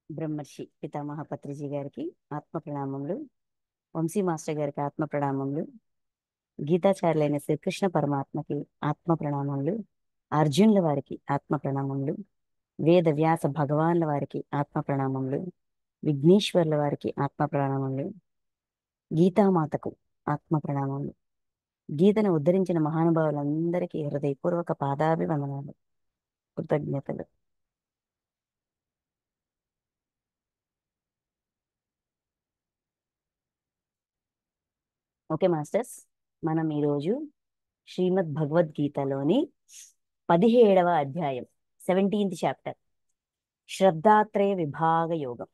బ్రహ్మర్షి పితామహ పత్రిజీ గారికి ఆత్మ ప్రణామములు, వంశీ మాస్టర్ గారికి ఆత్మ ప్రణామములు, గీతాచార్యులైన శ్రీకృష్ణ పరమాత్మకి ఆత్మ ప్రణామములు, అర్జునుల వారికి ఆత్మ ప్రణామములు, వేద వ్యాస భగవాన్ల వారికి ఆత్మ ప్రణామములు, విఘ్నేశ్వర్ల వారికి ఆత్మ ప్రణామములు, గీతామాతకు ఆత్మ ప్రణామములు, గీతను ఉద్ధరించిన మహానుభావులందరికీ హృదయపూర్వక పాదాభివందనాలు, కృతజ్ఞతలు. ఓకే మాస్టర్స్, మనం ఈరోజు శ్రీమద్ భగవద్గీతలోని 17వ అధ్యాయం 17th చాప్టర్ శ్రద్ధాత్రయ విభాగ యోగం.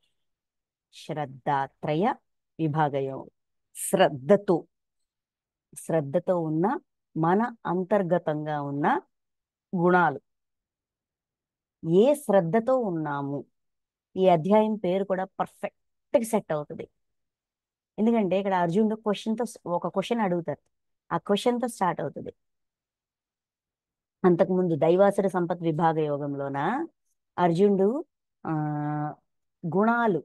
శ్రద్ధాత్రయ విభాగ యోగం. శ్రద్ధతో ఉన్న మన అంతర్గతంగా ఉన్న గుణాలు, ఏ శ్రద్ధతో ఉన్నాము, ఈ అధ్యాయం పేరు కూడా పర్ఫెక్ట్గా సెట్ అవుతుంది. ఎందుకంటే ఇక్కడ అర్జునుడు ఒక క్వశ్చన్ అడుగుతారు, ఆ క్వశ్చన్తో స్టార్ట్ అవుతుంది. అంతకుముందు దైవాసుర సంపత్ విభాగ యోగంలోన అర్జునుడు ఆ గుణాలు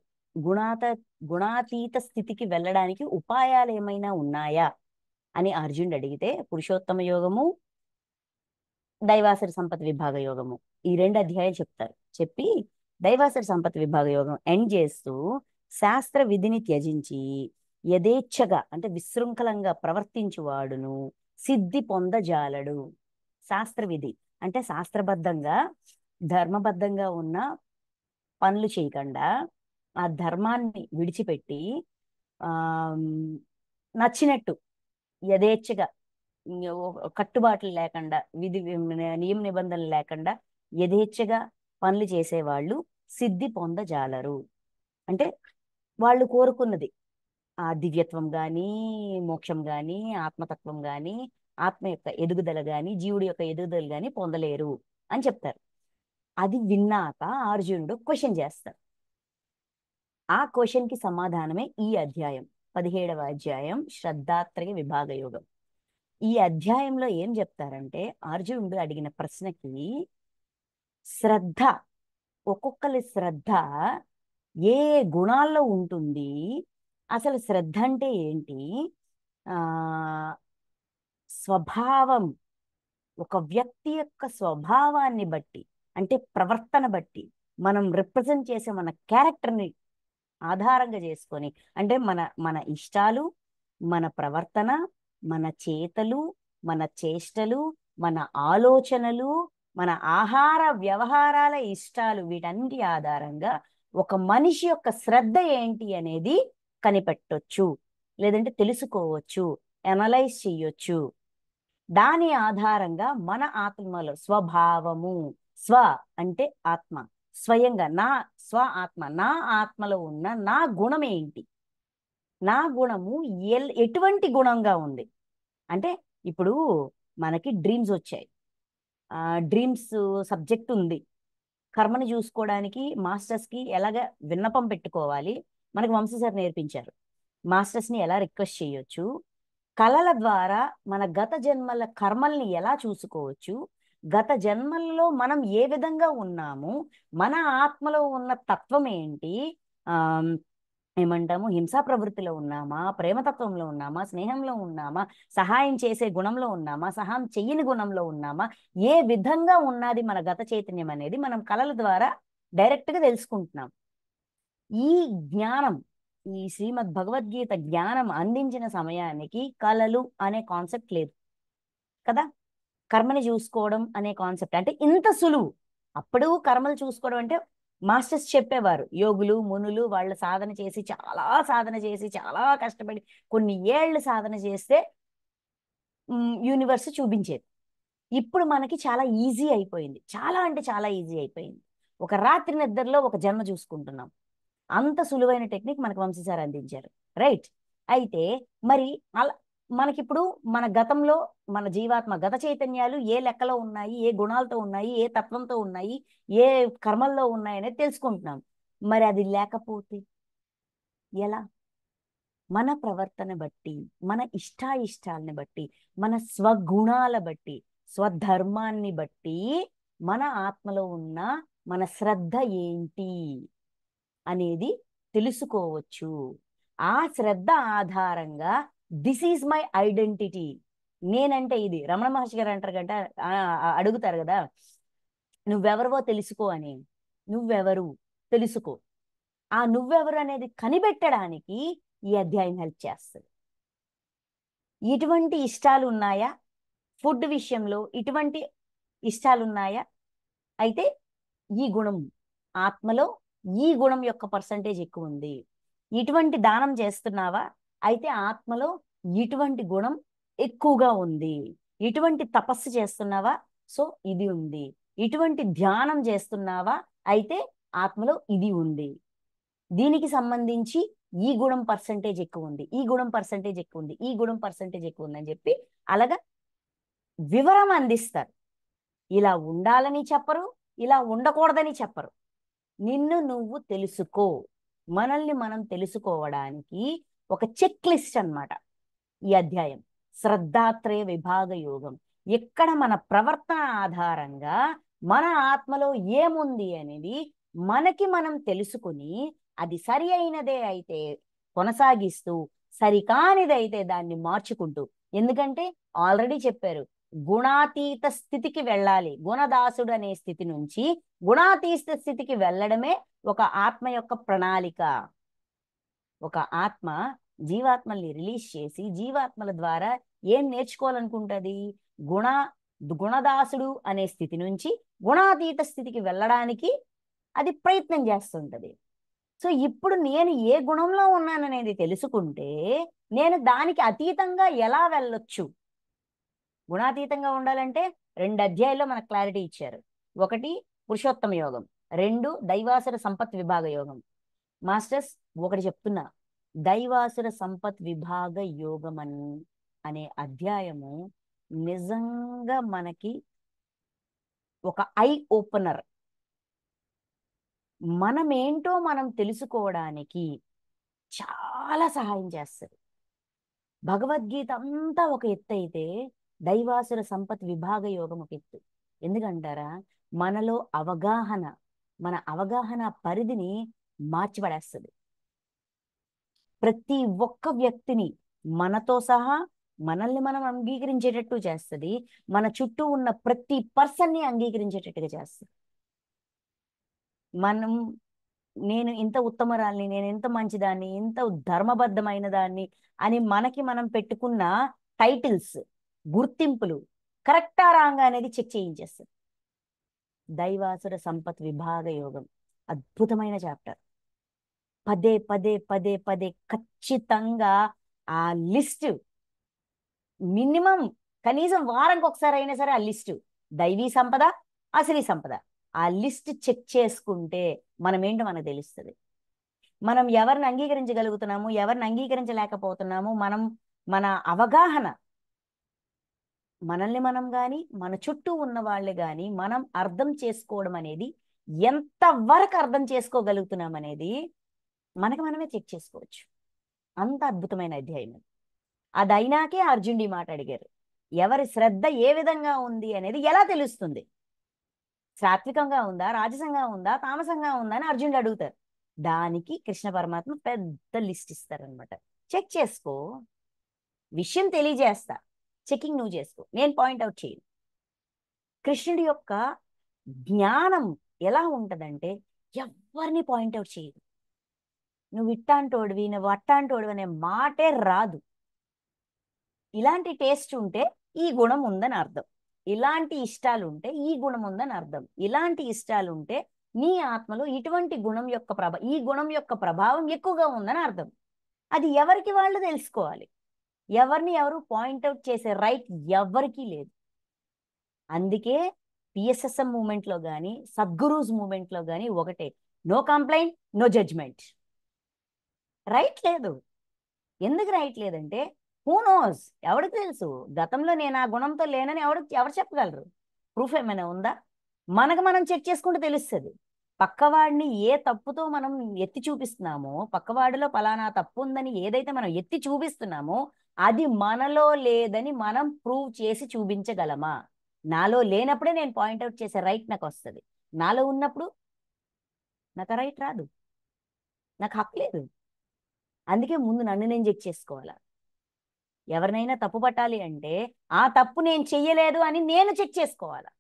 గుణాతీత స్థితికి వెళ్ళడానికి ఉపాయాలు ఏమైనా ఉన్నాయా అని అర్జునుడు అడిగితే, పురుషోత్తమ యోగము, దైవాసుర సంపత్ విభాగ యోగము, ఈ 2 అధ్యాయాలు చెప్తారు. చెప్పి దైవాసుర సంపత్ విభాగ యోగం ఎండ్ చేస్తూ, శాస్త్ర విధిని త్యజించి యథేచ్ఛగా అంటే విశృంఖలంగా ప్రవర్తించువాడును సిద్ధి పొందజాలడు. శాస్త్ర విధి అంటే శాస్త్రబద్ధంగా ధర్మబద్ధంగా ఉన్న పనులు చేయకుండా ఆ ధర్మాన్ని విడిచిపెట్టి ఆ నచ్చినట్టు యథేచ్ఛగా కట్టుబాట్లు లేకుండా నియమ నిబంధనలు లేకుండా యథేచ్ఛగా పనులు చేసేవాళ్ళు సిద్ధి పొందజాలరు. అంటే వాళ్ళు కోరుకున్నది ఆ దివ్యత్వం కానీ, మోక్షం కానీ, ఆత్మతత్వం కానీ, ఆత్మ యొక్క ఎదుగుదల కానీ, జీవుడి యొక్క ఎదుగుదల కానీ పొందలేరు అని చెప్తారు. అది విన్నాక అర్జునుడు క్వశ్చన్ చేస్తారు. ఆ క్వశ్చన్కి సమాధానమే ఈ అధ్యాయం, 17వ అధ్యాయం శ్రద్ధాత్రయ విభాగ యోగం. ఈ అధ్యాయంలో ఏం చెప్తారంటే, అర్జునుడు అడిగిన ప్రశ్నకి శ్రద్ధ, ఒక్కొక్కరి శ్రద్ధ ఏ గుణాల్లో ఉంటుంది, అసలు శ్రద్ధ అంటే ఏంటి, స్వభావం, ఒక వ్యక్తి యొక్క స్వభావాన్ని బట్టి అంటే ప్రవర్తన బట్టి మనం రిప్రజెంట్ చేసే మన క్యారెక్టర్ని ఆధారంగా చేసుకొని, అంటే మన మన ఇష్టాలు, మన ప్రవర్తన, మన చేతలు, మన చేష్టలు, మన ఆలోచనలు, మన ఆహార వ్యవహారాల ఇష్టాలు, వీటన్నిటి ఆధారంగా ఒక మనిషి యొక్క శ్రద్ధ ఏంటి అనేది కనిపెట్టొచ్చు, లేదంటే తెలుసుకోవచ్చు, అనలైజ్ చెయ్యొచ్చు. దాని ఆధారంగా మన ఆత్మలో స్వభావము, స్వ అంటే ఆత్మ, స్వయంగా నా స్వ ఆత్మ, నా ఆత్మలో ఉన్న నా గుణం ఏంటి, నా గుణము ఎటువంటి గుణంగా ఉంది. అంటే ఇప్పుడు మనకి డ్రీమ్స్ వచ్చాయి, డ్రీమ్స్ సబ్జెక్ట్ ఉంది, కర్మని చూసుకోవడానికి మాస్టర్స్కి ఎలాగ విన్నపం పెట్టుకోవాలి మనకి వంశీ సార్ నేర్పించారు. మాస్టర్స్ని ఎలా రిక్వెస్ట్ చేయొచ్చు, కళల ద్వారా మన గత జన్మల కర్మల్ని ఎలా చూసుకోవచ్చు, గత జన్మల్లో మనం ఏ విధంగా ఉన్నాము, మన ఆత్మలో ఉన్న తత్వం ఏంటి, ఆ ఏమంటాము, హింసా ప్రవృత్తిలో ఉన్నామా, ప్రేమతత్వంలో ఉన్నామా, స్నేహంలో ఉన్నామా, సహాయం చేసే గుణంలో ఉన్నామా, సహాయం చెయ్యని గుణంలో ఉన్నామా, ఏ విధంగా ఉన్నది మన గత చైతన్యం అనేది మనం కళల ద్వారా డైరెక్ట్గా తెలుసుకుంటున్నాం. ఈ జ్ఞానం, ఈ శ్రీమద్ భగవద్గీత జ్ఞానం అందించిన సమయానికి కళలు అనే కాన్సెప్ట్ లేదు కదా, కర్మని చూసుకోవడం అనే కాన్సెప్ట్ అంటే ఇంత సులువు. అప్పుడు కర్మలు చూసుకోవడం అంటే మాస్టర్స్ చెప్పేవారు, యోగులు మునులు వాళ్ళ సాధన చేసి చాలా కష్టపడి కొన్ని ఏళ్ళు సాధన చేస్తే యూనివర్స్ చూపించేది. ఇప్పుడు మనకి చాలా ఈజీ అయిపోయింది, చాలా అంటే చాలా ఈజీ అయిపోయింది. ఒక రాత్రి నిద్రలో ఒక జన్మ చూసుకుంటున్నాం, అంత సులువైన టెక్నిక్ మనకు వంశీ సార్ అందించారు, రైట్? అయితే మరి అలా మనకిప్పుడు మన గతంలో మన జీవాత్మ గత చైతన్యాలు ఏ లెక్కలో ఉన్నాయి, ఏ గుణాలతో ఉన్నాయి, ఏ తత్వంతో ఉన్నాయి, ఏ కర్మల్లో ఉన్నాయి అనేది తెలుసుకుంటున్నాం. మరి అది లేకపోతే ఎలా? మన ప్రవర్తన బట్టి, మన ఇష్టాయిష్టాలని బట్టి, మన స్వగుణాల బట్టి, స్వధర్మాన్ని బట్టి మన ఆత్మలో ఉన్న మన శ్రద్ధ ఏంటి అనేది తెలుసుకోవచ్చు. ఆ శ్రద్ధ ఆధారంగా దిస్ ఈజ్ మై ఐడెంటిటీ, నేనంటే ఇది. రమణ మహర్షి గారు అంటారు గంట, అడుగుతారు కదా, నువ్వెవరివో తెలుసుకో అని. నువ్వెవరు తెలుసుకో. ఆ నువ్వెవరు అనేది కనిపెట్టడానికి ఈ అధ్యాయం హెల్ప్ చేస్తుంది. ఇటువంటి ఇష్టాలు ఉన్నాయా? ఫుడ్ విషయంలో ఇటువంటి ఇష్టాలు ఉన్నాయా? అయితే ఈ గుణం ఆత్మలో, ఈ గుణం యొక్క పర్సంటేజ్ ఎక్కువ ఉంది. ఇటువంటి దానం చేస్తున్నావా? అయితే ఆత్మలో ఇటువంటి గుణం ఎక్కువగా ఉంది. ఇటువంటి తపస్సు చేస్తున్నావా? సో ఇది ఉంది. ఇటువంటి ధ్యానం చేస్తున్నావా? అయితే ఆత్మలో ఇది ఉంది. దీనికి సంబంధించి ఈ గుణం పర్సంటేజ్ ఎక్కువ ఉంది, ఈ గుణం పర్సంటేజ్ ఎక్కువ ఉంది, ఈ గుణం పర్సంటేజ్ ఎక్కువ ఉంది అని చెప్పి అలాగా వివరం అందిస్తారు. ఇలా ఉండాలని చెప్పరు, ఇలా ఉండకూడదని చెప్పరు. నిన్ను నువ్వు తెలుసుకో. మనల్ని మనం తెలుసుకోవడానికి ఒక చెక్ లిస్ట్ అన్నమాట ఈ అధ్యాయం. శ్రద్ధాత్రయ విభాగ యోగం. ఎక్కడ మన ప్రవర్తన ఆధారంగా మన ఆత్మలో ఏముంది అనేది మనకి మనం తెలుసుకుని, అది సరి అయినదే అయితే కొనసాగిస్తూ, సరికానిదైతే దాన్ని మార్చుకుంటూ. ఎందుకంటే ఆల్రెడీ చెప్పారు, గుణాతీత స్థితికి వెళ్ళాలి. గుణదాసుడు అనే స్థితి నుంచి గుణాతీత స్థితికి వెళ్ళడమే ఒక ఆత్మ యొక్క ప్రణాళిక. ఒక ఆత్మ జీవాత్మల్ని రిలీజ్ చేసి జీవాత్మల ద్వారా ఏం నేర్చుకోవాలనుకుంటుంది? గుణదాసుడు అనే స్థితి నుంచి గుణాతీత స్థితికి వెళ్ళడానికి అది ప్రయత్నం చేస్తుంటది. సో ఇప్పుడు నేను ఏ గుణంలో ఉన్నాననేది తెలుసుకుంటే నేను దానికి అతీతంగా ఎలా వెళ్ళొచ్చు. గుణాతీతంగా ఉండాలంటే 2 అధ్యాయాల్లో మనకు క్లారిటీ ఇచ్చారు. 1 పురుషోత్తమ యోగం, 2 దైవాసుర సంపత్ విభాగ యోగం. మాస్టర్స్ ఒకటి చెప్తున్నా, దైవాసుర సంపత్ విభాగ యోగం అనే అధ్యాయము నిజంగా మనకి ఒక ఐ ఓపెనర్. మనమేంటో మనం తెలుసుకోవడానికి చాలా సహాయం చేస్తుంది. భగవద్గీత అంతా ఒక ఎత్తు అయితే దైవాసుర సంపత్ విభాగ యోగం ఒక ఎత్తు. ఎందుకంటారా? మనలో అవగాహన, మన అవగాహన పరిధిని మార్చిపడేస్తుంది. ప్రతి ఒక్క వ్యక్తిని మనతో సహా మనల్ని మనం అంగీకరించేటట్టు చేస్తుంది. మన చుట్టూ ఉన్న ప్రతి పర్సన్ని అంగీకరించేటట్టుగా చేస్తుంది. నేను ఇంత ఉత్తమరాల్ని, నేను ఇంత మంచిదాన్ని, ఇంత ధర్మబద్ధమైన దాన్ని అని మనకి మనం పెట్టుకున్న టైటిల్స్, గుర్తింపులు కరెక్టా రాంగా అనేది చెక్ చేయించేస్తుంది. దైవాసుర సంపత్ విభాగ యోగం అద్భుతమైన చాప్టర్. పదే పదే పదే పదే ఖచ్చితంగా ఆ లిస్ట్ మినిమం కనీసం వారానికి ఒకసారి అయినా సరే ఆ లిస్టు, దైవీ సంపద, అసలీ సంపద, ఆ లిస్ట్ చెక్ చేసుకుంటే మనం ఏంటో మనకు తెలుస్తుంది. మనం ఎవరిని అంగీకరించగలుగుతున్నాము, ఎవరిని అంగీకరించలేకపోతున్నాము, మన అవగాహన, మనల్ని మనం కానీ మన చుట్టూ ఉన్న వాళ్ళు కానీ మనం అర్థం చేసుకోవడం అనేది ఎంతవరకు అర్థం చేసుకోగలుగుతున్నాం అనేది మనకి మనమే చెక్ చేసుకోవచ్చు. అంత అద్భుతమైన అధ్యాయం అది. అయినాకే అర్జునుడి మాట అడిగారు, ఎవరి శ్రద్ధ ఏ విధంగా ఉంది అనేది ఎలా తెలుస్తుంది? సాత్వికంగా ఉందా, రాజసంగా ఉందా, తామసంగా ఉందా అని అర్జునుడు అడుగుతారు. దానికి కృష్ణ పరమాత్మ పెద్ద లిస్ట్ ఇస్తారనమాట. చెక్ చేసుకో, విషయం తెలియజేస్తా, చెకింగ్ నువ్వు చేసుకో, నేను పాయింట్అవుట్ చేయను. కృష్ణుడి యొక్క జ్ఞానం ఎలా ఉంటదంటే ఎవరిని పాయింట్అవుట్ చేయదు. నువ్వు ఇట్టాంటోడివి, నువ్వు అట్టాంటోడివి అనే మాటే రాదు. ఇలాంటి టేస్ట్ ఉంటే ఈ గుణం ఉందని అర్థం, ఇలాంటి ఇష్టాలు ఉంటే ఈ గుణం ఉందని అర్థం, ఇలాంటి ఇష్టాలు ఉంటే నీ ఆత్మలో ఇటువంటి గుణం యొక్క ఈ గుణం యొక్క ప్రభావం ఎక్కువగా ఉందని అర్థం. అది ఎవరికి వాళ్ళు తెలుసుకోవాలి. ఎవరిని ఎవరు పాయింట్అవుట్ చేసే రైట్ ఎవరికీ లేదు. అందుకే పిఎస్ఎస్ఎం మూమెంట్లో కానీ సద్గురూస్ మూమెంట్లో కానీ ఒకటే, no complaint, no judgment. Right లేదు. ఎందుకు రైట్ లేదంటే హూ నోస్, ఎవరికి తెలుసు? గతంలో నేను ఆ గుణంతో లేనని ఎవరు చెప్పగలరు? ప్రూఫ్ ఏమైనా ఉందా? మనకు మనం చెక్ చేసుకుంటే తెలుస్తుంది. పక్కవాడిని ఏ తప్పుతో మనం ఎత్తి చూపిస్తున్నామో, పక్కవాడిలో పలానా తప్పు ఉందని ఏదైతే మనం ఎత్తి చూపిస్తున్నామో అది మనలో లేదని మనం ప్రూవ్ చేసి చూపించగలమా? నాలో లేనప్పుడే నేను పాయింట్అవుట్ చేసే రైట్ నాకు వస్తుంది, నాలో ఉన్నప్పుడు నాకు రైట్ రాదు. నాకు హక్కు లేదు. అందుకే ముందు నన్ను నేను చెక్ చేసుకోవాలా. ఎవరినైనా తప్పు పట్టాలి అంటే ఆ తప్పు నేను చెయ్యలేదు అని నేను చెక్ చేసుకోవాలా.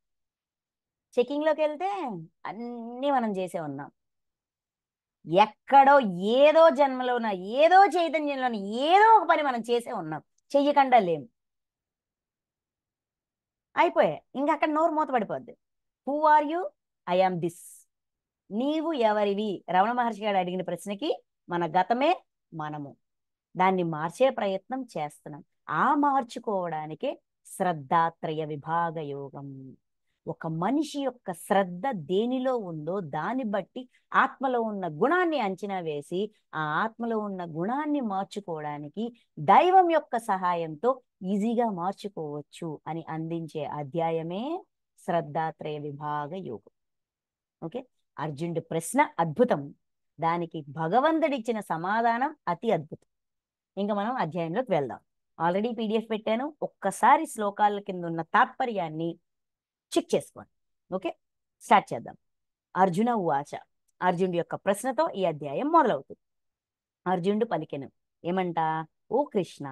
చెకింగ్లోకి వెళ్తే అన్నీ మనం చేసే ఉన్నాం. ఎక్కడో ఏదో జన్మలోన ఏదో చైతన్యంలోన ఏదో ఒక పని మనం చేసే ఉన్నాం, చెయ్యకుండా లేము. అయిపోయా, ఇంకా అక్కడ నోరు మూత పడిపోద్ది. Who are you? I am this. నీవు ఎవరివి? రమణ మహర్షి గారు అడిగిన ప్రశ్నకి మన గతమే మనము. దాన్ని మార్చే ప్రయత్నం చేస్తున్నాం. ఆ మార్చుకోవడానికే శ్రద్ధాత్రయ విభాగ యోగం. ఒక మనిషి యొక్క శ్రద్ధ దేనిలో ఉందో దాన్ని బట్టి ఆత్మలో ఉన్న గుణాన్ని అంచనా వేసి ఆ ఆత్మలో ఉన్న గుణాన్ని మార్చుకోవడానికి దైవం యొక్క సహాయంతో ఈజీగా మార్చుకోవచ్చు అని అందించే అధ్యాయమే శ్రద్ధాత్రయ విభాగ యోగం. ఓకే, అర్జునుడి ప్రశ్న అద్భుతం, దానికి భగవంతుడిచ్చిన సమాధానం అతి అద్భుతం. ఇంకా మనం అధ్యాయంలోకి వెళ్దాం. ఆల్రెడీ పీడిఎఫ్ పెట్టాను, ఒక్కసారి శ్లోకాల కింద ఉన్న తాత్పర్యాన్ని చెక్ చేసుకోండి. ఓకే, స్టార్ట్ చేద్దాం. అర్జున ఉవాచ. అర్జునుడి యొక్క ప్రశ్నతో ఈ అధ్యాయం మొదలవుతుంది. అర్జునుడు పలికెను ఏమంట? ఓ కృష్ణ,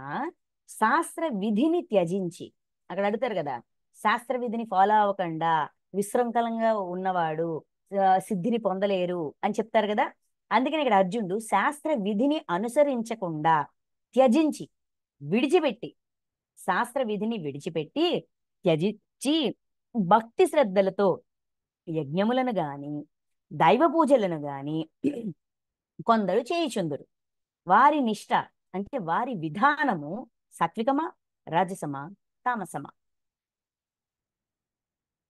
శాస్త్ర విధిని త్యజించి, అక్కడ అడుగుతారు కదా, శాస్త్ర విధిని ఫాలో అవ్వకుండా విశృంఖలంగా ఉన్నవాడు సిద్ధిని పొందలేరు అని చెప్తారు కదా. అందుకని ఇక్కడ అర్జునుడు శాస్త్ర విధిని అనుసరించకుండా త్యజించి, విడిచిపెట్టి, శాస్త్ర విధిని విడిచిపెట్టి త్యజించి భక్తి శ్రద్ధలతో యజ్ఞములను గాని దైవ పూజలను గాని కొందరు చేయుచుందురు. వారి నిష్ట అంటే వారి విధానము సాత్వికమా, రాజసమా, తామసమా?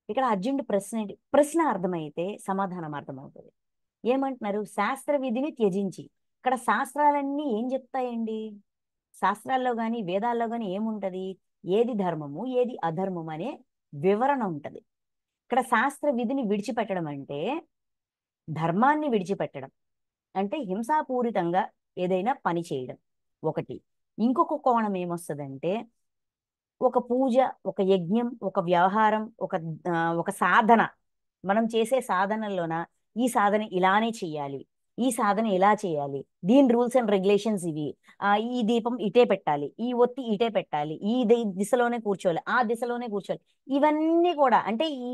ఇక్కడ అర్జునుడి ప్రశ్న అర్థమైతే సమాధానం అర్థమవుతుంది. ఏమంటున్నారు? శాస్త్ర విధిని త్యజించి. ఇక్కడ శాస్త్రాలన్నీ ఏం చెప్తాయండి? శాస్త్రాల్లో కానీ వేదాల్లో కానీ ఏముంటది? ఏది ధర్మము ఏది అధర్మం అనే వివరణ ఉంటది. ఇక్కడ శాస్త్ర విధిని విడిచిపెట్టడం అంటే ధర్మాన్ని విడిచిపెట్టడం, అంటే హింసాపూరితంగా ఏదైనా పని చేయడం ఒకటి. ఇంకొక కోణం ఏమొస్తుందంటే ఒక పూజ, ఒక యజ్ఞం, ఒక వ్యవహారం, ఒక సాధన, మనం చేసే సాధనల్లోన ఈ సాధన ఇలానే చెయ్యాలి, ఈ సాధన ఇలా చేయాలి, దీని రూల్స్ అండ్ రెగ్యులేషన్స్ ఇవి, ఈ దీపం ఇటే పెట్టాలి, ఈ ఒత్తి ఇటే పెట్టాలి, ఈ దిశలోనే కూర్చోవాలి, ఆ దిశలోనే కూర్చోవాలి. ఇవన్నీ కూడా అంటే ఈ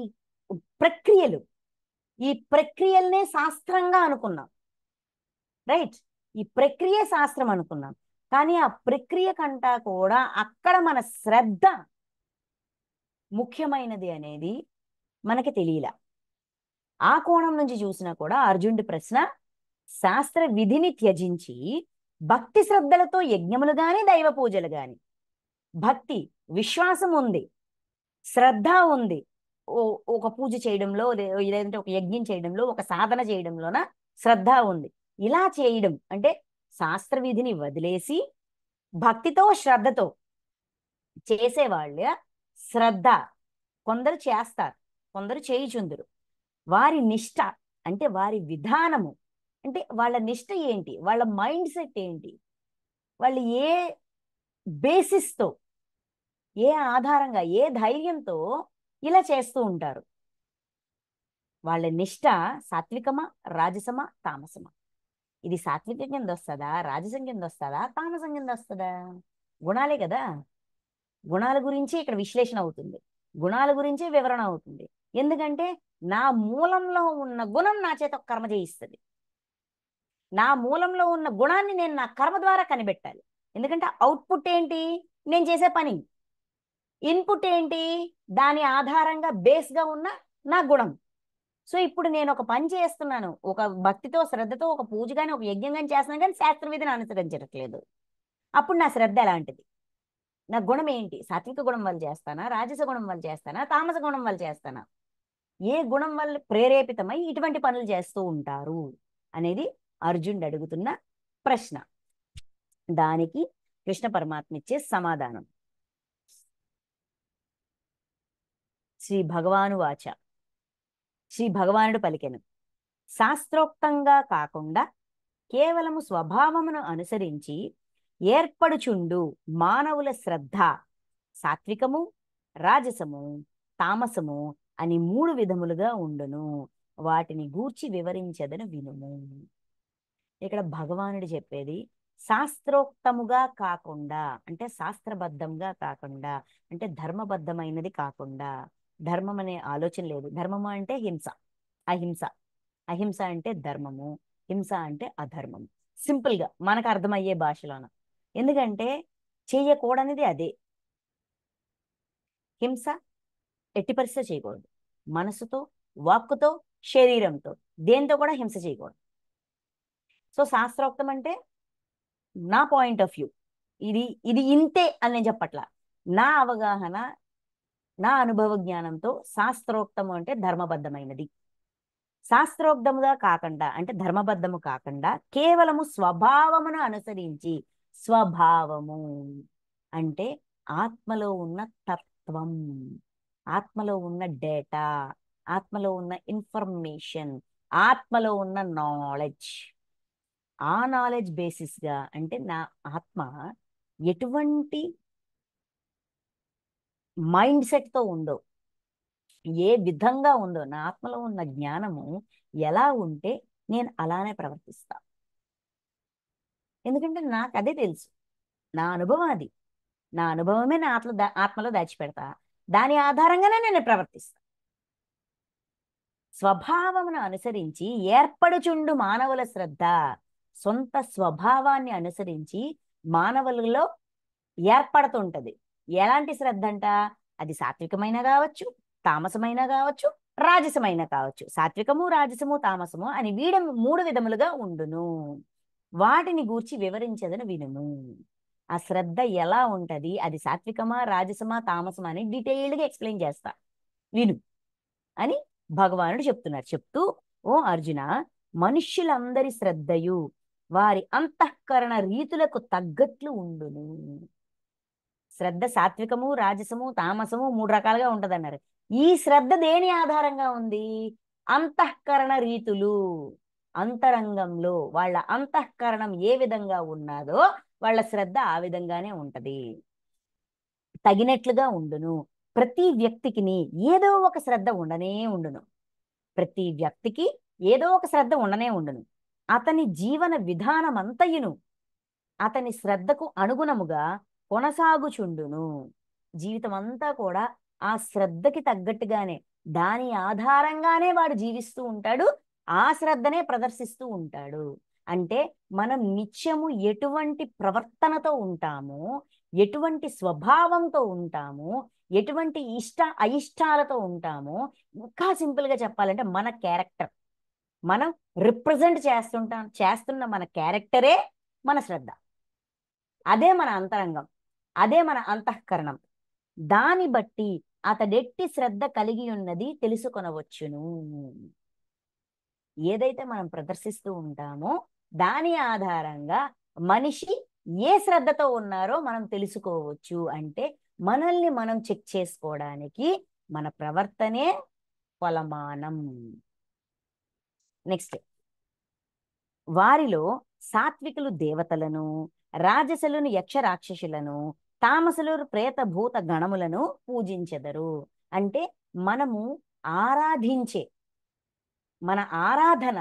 ప్రక్రియలు, ఈ ప్రక్రియల్నే శాస్త్రంగా అనుకున్నాం. రైట్, ఈ ప్రక్రియ శాస్త్రం అనుకున్నాం. కానీ ఆ ప్రక్రియ కంటా కూడా అక్కడ మన శ్రద్ధ ముఖ్యమైనది అనేది మనకి తెలియలా. ఆ కోణం నుంచి చూసినా కూడా అర్జునుడి ప్రశ్న శాస్త్ర విధిని త్యజించి భక్తి శ్రద్ధలతో యజ్ఞములు గాని దైవ పూజలు గాని, భక్తి విశ్వాసం ఉంది, శ్రద్ధ ఉంది, ఒక పూజ చేయడంలో లేదంటే ఒక యజ్ఞం చేయడంలో ఒక సాధన చేయడంలోన శ్రద్ధ ఉంది. ఇలా చేయడం అంటే శాస్త్ర విధిని వదిలేసి భక్తితో శ్రద్ధతో చేసేవాళ్ళ శ్రద్ధ కొందరు చేస్తారు, కొందరు చేయుచుందురు. వారి నిష్ట అంటే వారి విధానము, అంటే వాళ్ళ నిష్ట ఏంటి, వాళ్ళ మైండ్ సెట్ ఏంటి, వాళ్ళు ఏ బేసిస్తో, ఏ ఆధారంగా, ఏ ధైర్యంతో ఇలా చేస్తూ ఉంటారు. వాళ్ళ నిష్ట సాత్వికమా, రాజసమా, తామసమా? ఇది సాత్వికం కింద వస్తుందా, రాజసం కింద వస్తుందా, తామసం కింద వస్తుందా? గుణాలే కదా. గుణాల గురించి ఇక్కడ విశ్లేషణ అవుతుంది, గుణాల గురించే వివరణ అవుతుంది. ఎందుకంటే నా మూలంలో ఉన్న గుణం నా చేత ఒక కర్మ చేయిస్తుంది. నా మూలంలో ఉన్న గుణాన్ని నేను నా కర్మ ద్వారా కనిపెట్టాలి. ఎందుకంటే అవుట్పుట్ ఏంటి? నేను చేసే పని. ఇన్పుట్ ఏంటి? దాని ఆధారంగా బేస్గా ఉన్న నా గుణం. సో ఇప్పుడు నేను ఒక పని చేస్తున్నాను, ఒక భక్తితో శ్రద్ధతో ఒక పూజ కానీ ఒక యజ్ఞం కానీ చేస్తున్నాను, కానీ శాస్త్ర విధిని అనుసరించట్లేదు. అప్పుడు నా శ్రద్ధ ఎలాంటిది? నా గుణం ఏంటి? సాత్విక గుణం వల్ల చేస్తానా, రాజస గుణం వల్ల చేస్తానా, తామస గుణం వల్ల చేస్తానా? ఏ గుణం వల్ల ప్రేరేపితమై ఇటువంటి పనులు చేస్తూ ఉంటారు అనేది అర్జునుడు అడుగుతున్న ప్రశ్న. దానికి కృష్ణ పరమాత్మ ఇచ్చే సమాధానం. శ్రీ భగవాను వాచ. శ్రీ భగవానుడు పలికెను, శాస్త్రోక్తంగా కాకుండా కేవలము స్వభావమును అనుసరించి ఏర్పడుచుండు మానవుల శ్రద్ధ సాత్వికము, రాజసము, తామసము అని 3 విధములుగా ఉండును. వాటిని గూర్చి వివరించదను వినుము. ఇక్కడ భగవానుడు చెప్పేది శాస్త్రోక్తముగా కాకుండా, అంటే శాస్త్రబద్ధంగా కాకుండా, అంటే ధర్మబద్ధమైనది కాకుండా. ధర్మం అనే ఆలోచన లేదు. ధర్మము అంటే హింస, అహింస. అహింస అంటే ధర్మము, హింస అంటే అధర్మము. సింపుల్ గా మనకు అర్థమయ్యే భాషలోన. ఎందుకంటే చెయ్యకూడనిది అదే. హింస ఎట్టి పరిస్థితి చేయకూడదు. మనసుతో, వాక్కుతో, శరీరంతో, దేంతో కూడా హింస చేయకూడదు. సో శాస్త్రోక్తం అంటే నా పాయింట్ ఆఫ్ వ్యూ, ఇది ఇది ఇంతే అని నేను చెప్పట్లా. నా అవగాహన, నా అనుభవ జ్ఞానంతో శాస్త్రోక్తము అంటే ధర్మబద్ధమైనది. శాస్త్రోక్తముగా కాకుండా అంటే ధర్మబద్ధము కాకుండా కేవలము స్వభావమును అనుసరించి. స్వభావము అంటే ఆత్మలో ఉన్న తత్వం, ఆత్మలో ఉన్న డేటా, ఆత్మలో ఉన్న ఇన్ఫర్మేషన్, ఆత్మలో ఉన్న నాలెడ్జ్. ఆ నాలెడ్జ్ బేసిస్ గా, అంటే నా ఆత్మ ఎటువంటి మైండ్ సెట్ తో ఉందో, ఏ విధంగా ఉందో, నా ఆత్మలో ఉన్న జ్ఞానము ఎలా ఉంటే నేను అలానే ప్రవర్తిస్తా. ఎందుకంటే నాకు అదే తెలుసు, నా అనుభవం అది. నా అనుభవమే నా ఆత్మలో దాచిపెడతా. దాని ఆధారంగానే నేను ప్రవర్తిస్తా. స్వభావమును అనుసరించి ఏర్పడుచుండు మానవుల శ్రద్ధ. సొంత స్వభావాన్ని అనుసరించి మానవులలో ఏర్పడుతుంటది. ఎలాంటి శ్రద్ధ అంట? అది సాత్వికమైన కావచ్చు, తామసమైన కావచ్చు, రాజసమైన కావచ్చు. సాత్వికము, రాజసము, తామసము అని మూడు విధములుగా ఉండును. వాటిని గూర్చి వివరించదని వినుము. ఆ శ్రద్ధ ఎలా ఉంటది, అది సాత్వికమా, రాజసమా, తామసమా అని డీటెయిల్డ్గా ఎక్స్ప్లెయిన్ చేస్తా, విను అని భగవానుడు చెప్తున్నారు. చెప్తూ, ఓ అర్జున, మనుష్యులందరి శ్రద్ధయు వారి అంతఃకరణ రీతులకు తగ్గట్లు ఉండును. శ్రద్ధ సాత్వికము, రాజసము, తామసము మూడు రకాలుగా ఉంటదన్నారు. ఈ శ్రద్ధ దేని ఆధారంగా ఉంది? అంతఃకరణ రీతులు. అంతరంగంలో వాళ్ళ అంతఃకరణం ఏ విధంగా ఉన్నదో వాళ్ళ శ్రద్ధ ఆ విధంగానే ఉంటది, తగినట్లుగా ఉండును. ప్రతి వ్యక్తికి ఏదో ఒక శ్రద్ధ ఉండనే ఉండును. ప్రతి వ్యక్తికి ఏదో ఒక శ్రద్ధ ఉండనే ఉండును. అతని జీవన విధానమంతయును అతని శ్రద్ధకు అనుగుణముగా కొనసాగుచుండును. జీవితం అంతా కూడా ఆ శ్రద్ధకి తగ్గట్టుగానే, దాని ఆధారంగానే వాడు జీవిస్తూ ఉంటాడు, ఆ శ్రద్ధనే ప్రదర్శిస్తూ ఉంటాడు. అంటే మనం నిత్యము ఎటువంటి ప్రవర్తనతో ఉంటామో, ఎటువంటి స్వభావంతో ఉంటామో, ఎటువంటి అయిష్టాలతో ఉంటామో, ఇంకా సింపుల్ గా చెప్పాలంటే మన క్యారెక్టర్, మనం రిప్రజెంట్ చేస్తున్న మన క్యారెక్టరే మన శ్రద్ధ. అదే మన అంతరంగం, అదే మన అంతఃకరణం. దాన్ని బట్టి అతడెట్టి శ్రద్ధ కలిగి ఉన్నది తెలుసుకొనవచ్చును. ఏదైతే మనం ప్రదర్శిస్తూ ఉంటామో దాని ఆధారంగా మనిషి ఏ శ్రద్ధతో ఉన్నారో మనం తెలుసుకోవచ్చు. అంటే మనల్ని మనం చెక్ చేసుకోవడానికి మన ప్రవర్తనే కొలమానం. నెక్స్ట్, వారిలో సాత్వికులు దేవతలను, రాజసులను యక్ష రాక్షసులను, తామసులు ప్రేత భూత గణములను పూజించెదరు. అంటే మనము ఆరాధించే, మన ఆరాధన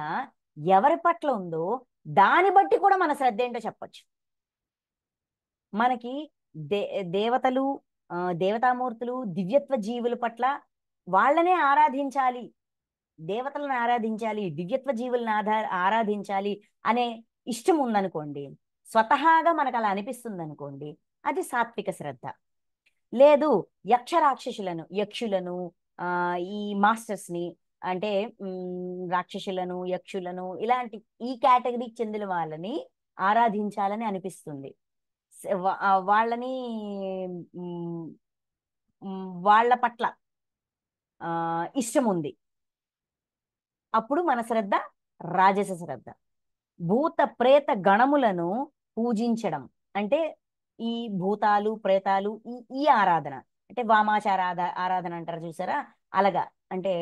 ఎవరి పట్ల ఉందో దాన్ని బట్టి కూడా మన శ్రద్ధ ఏంటో చెప్పచ్చు. మనకి దే దేవతలు, దేవతామూర్తులు, దివ్యత్వ జీవుల పట్ల వాళ్ళనే ఆరాధించాలి, దేవతలను ఆరాధించాలి, దివ్యత్వ జీవులను ఆరాధించాలి అనే ఇష్టం ఉందనుకోండి, స్వతహాగా మనకు అలా అనిపిస్తుంది అనుకోండి, అది సాత్విక శ్రద్ధ. లేదు, రాక్షసులను, యక్షులను, ఈ మాస్టర్స్ ని, అంటే రాక్షసులను, యక్షులను, ఇలాంటి ఈ కేటగిరీకి చెందిన వాళ్ళని ఆరాధించాలని అనిపిస్తుంది. వాళ్ళని వాళ్ళ పట్ల ఇష్టం ఉంది, అప్పుడు మన శ్రద్ధ రాజస శ్రద్ధ. భూత ప్రేత గణములను పూజించడం అంటే ఈ భూతాలు, ప్రేతాలు, ఈ ఆరాధన అంటే వామాచార ఆరాధన అంటారు చూసారా, అలాగా. అంటే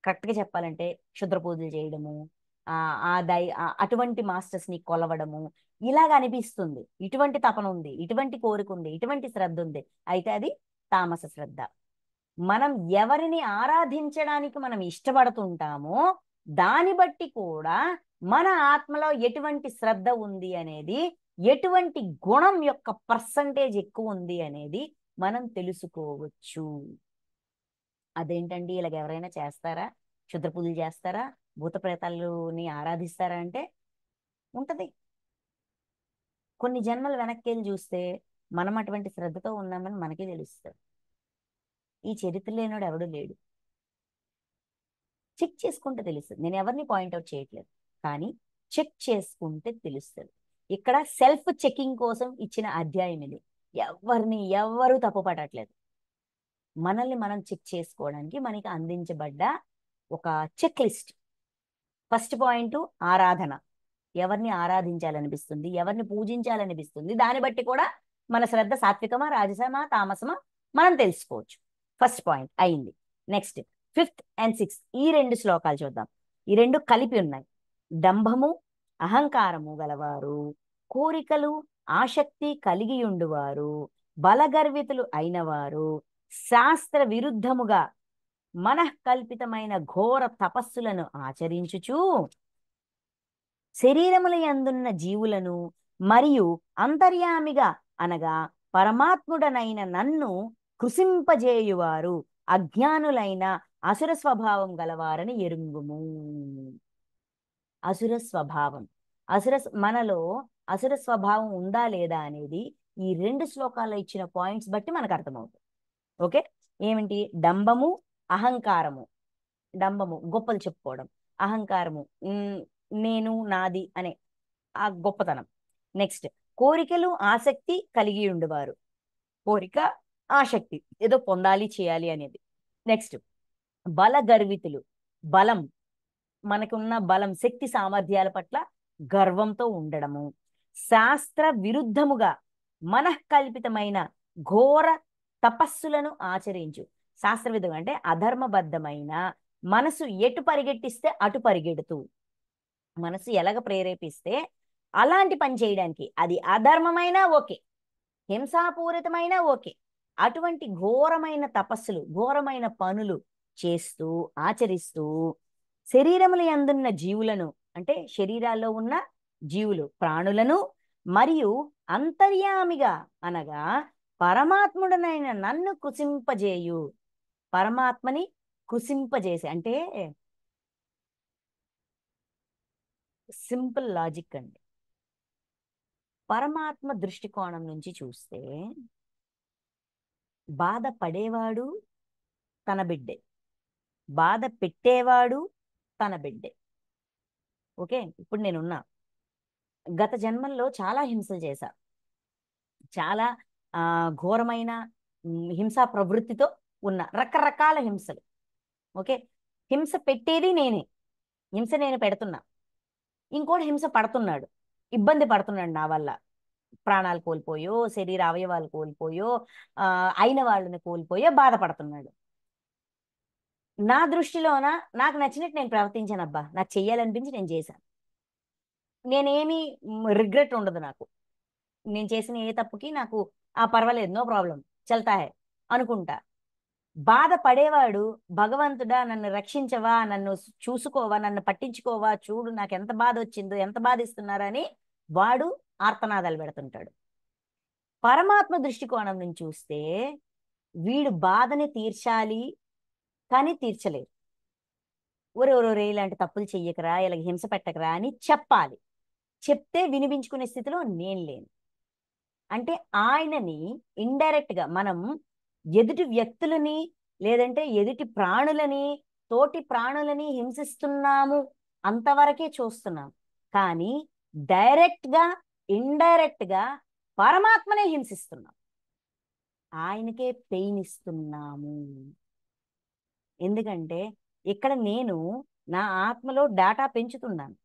కరెక్ట్గా చెప్పాలంటే క్షుద్ర పూజలు చేయడము, అటువంటి మాస్టర్స్ ని కొలవడము, ఇలాగ అనిపిస్తుంది. ఇటువంటి తపన ఉంది, ఇటువంటి కోరిక ఉంది, ఇటువంటి శ్రద్ధ ఉంది, అయితే అది తామస శ్రద్ధ. మనం ఎవరిని ఆరాధించడానికి మనం ఇష్టపడుతుంటామో దాన్ని బట్టి కూడా మన ఆత్మలో ఎటువంటి శ్రద్ధ ఉంది అనేది, ఎటువంటి గుణం యొక్క పర్సంటేజ్ ఎక్కువ ఉంది అనేది మనం తెలుసుకోవచ్చు. అదేంటండి ఇలాగ ఎవరైనా చేస్తారా? క్షుద్ర పూజలు చేస్తారా? భూత ప్రేతాలని ఆరాధిస్తారా అంటే ఉంటది. కొన్ని జన్మలు వెనక్కి వెళ్ళి చూస్తే మనం అటువంటి శ్రద్ధతో ఉన్నామని మనకే తెలుస్తుంది. ఈ చరిత్ర లేనోడు ఎవడు లేడు. చెక్ చేసుకుంటే తెలుస్తుంది. నేను ఎవరిని పాయింట్అవుట్ చేయట్లేదు, కానీ చెక్ చేసుకుంటే తెలుస్తుంది. ఇక్కడ సెల్ఫ్ చెకింగ్ కోసం ఇచ్చిన అధ్యాయం ఇది. ఎవరు తప్పుపడట్లేదు. మనల్ని మనం చెక్ చేసుకోవడానికి మనకి అందించబడ్డ ఒక చెక్ లిస్ట్. ఫస్ట్ పాయింట్ ఆరాధన. ఎవరిని ఆరాధించాలనిపిస్తుంది, ఎవరిని పూజించాలనిపిస్తుంది, దాన్ని బట్టి కూడా మన శ్రద్ధ సాత్వికమా, రాజసమా, తామసమా మనం తెలుసుకోవచ్చు. ఫస్ట్ పాయింట్ అయింది. నెక్స్ట్ 5th and 6th ఈ 2 శ్లోకాలు చూద్దాం. ఈ 2 కలిపి ఉన్నాయి. డంభము అహంకారము గలవారు, కోరికలు ఆసక్తి కలిగి ఉండువారు, బలగర్వితులు అయినవారు, శాస్త్ర విరుద్ధముగా మనఃకల్పితమైన ఘోర తపస్సులను ఆచరించుచు శరీరముల యందున్న జీవులను మరియు అంతర్యామిగా అనగా పరమాత్ముడనైన నన్ను కృశింపజేయువారు అజ్ఞానులైన అసుర స్వభావం గలవారని ఎరుంగుము. అసుర స్వభావం, మనలో అసుర స్వభావం ఉందా లేదా అనేది ఈ 2 శ్లోకాల్లో ఇచ్చిన పాయింట్స్ బట్టి మనకు అర్థమవుతుంది. ఓకే, ఏమిటి? డంబము అహంకారము. డంబము గొప్పలు చెప్పుకోవడం, అహంకారము నేను నాది అనే ఆ గొప్పతనం. నెక్స్ట్ కోరికలు ఆసక్తి కలిగి ఉండేవారు. కోరిక ఆసక్తి ఏదో పొందాలి చేయాలి అనేది. నెక్స్ట్ బల గర్వితులు. బలం, మనకున్న బలం శక్తి సామర్థ్యాల పట్ల గర్వంతో ఉండడము. శాస్త్ర విరుద్ధముగా మనఃకల్పితమైన ఘోర తపస్సులను ఆచరించు. శాస్త్ర విధంగా అంటే అధర్మబద్ధమైన మనసు ఎటు పరిగెట్టిస్తే అటు పరిగెడుతూ, మనసు ఎలాగ ప్రేరేపిస్తే అలాంటి పని చేయడానికి, అది అధర్మమైనా ఓకే, హింసాపూరితమైనా ఓకే, అటువంటి ఘోరమైన తపస్సులు, ఘోరమైన పనులు చేస్తూ ఆచరిస్తూ శరీరముల యందున్న జీవులను అంటే శరీరాల్లో ఉన్న జీవులు ప్రాణులను మరియు అంతర్యామిగా అనగా పరమాత్ముడనైన నన్ను కృశింపజేయు. పరమాత్మని కృశింపజేసి అంటే సింపుల్ లాజిక్ అండి. పరమాత్మ దృష్టికోణం నుంచి చూస్తే బాధ పడేవాడు తన బిడ్డే, బాధ పెట్టేవాడు తన బిడ్డే. ఓకే, ఇప్పుడు నేనున్నా గత జన్మల్లో చాలా హింసలు చేశా, చాలా ఘోరమైన హింసా ప్రవృత్తితో ఉన్న రకరకాల హింసలు. ఓకే, హింస పెట్టేది నేనే, హింస నేను పెడుతున్నా, ఇంకోటి హింస పడుతున్నాడు, ఇబ్బంది పడుతున్నాడు నా వల్ల. ప్రాణాలు కోల్పోయో, శరీర అవయవాలు కోల్పోయో, అయిన వాళ్ళని కోల్పోయో బాధపడుతున్నాడు. నా దృష్టిలోన నాకు నచ్చినట్టు నేను ప్రవర్తించానబ్బా, నాకు చెయ్యాలనిపించి నేను చేశాను. నేనేమి రిగ్రెట్ ఉండదు నాకు. నేను చేసిన ఏ తప్పుకి నాకు పర్వాలేదు, నో ప్రాబ్లం, చల్తా హై అనుకుంటా. బాధ పడేవాడు భగవంతుడా నన్ను రక్షించవా, నన్ను చూసుకోవా, నన్ను పట్టించుకోవా, చూడు నాకు ఎంత బాధ వచ్చిందో, ఎంత బాధిస్తున్నారని వాడు ఆర్తనాదాలు పెడుతుంటాడు. పరమాత్మ దృష్టికోణం నుంచి చూస్తే వీడు బాధని తీర్చాలి కానీ తీర్చలేరు. ఒరే ఇలాంటి తప్పులు చెయ్యకరా, ఇలా హింస పెట్టకరా అని చెప్పాలి. చెప్తే వినిపించుకునే స్థితిలో నేను లేను. అంటే ఆయనని ఇండైరెక్ట్ గా మనం ఎదుటి వ్యక్తులని లేదంటే ఎదుటి ప్రాణులని, తోటి ప్రాణులని హింసిస్తున్నాము అంతవరకే చూస్తున్నాం. కానీ డైరెక్ట్ గా ఇండైరెక్ట్ గా పరమాత్మనే హింసిస్తున్నాం, ఆయనకే పెయిన్ ఇస్తున్నాము. ఎందుకంటే ఇక్కడ నేను నా ఆత్మలో డేటా పెంచుతున్నాను,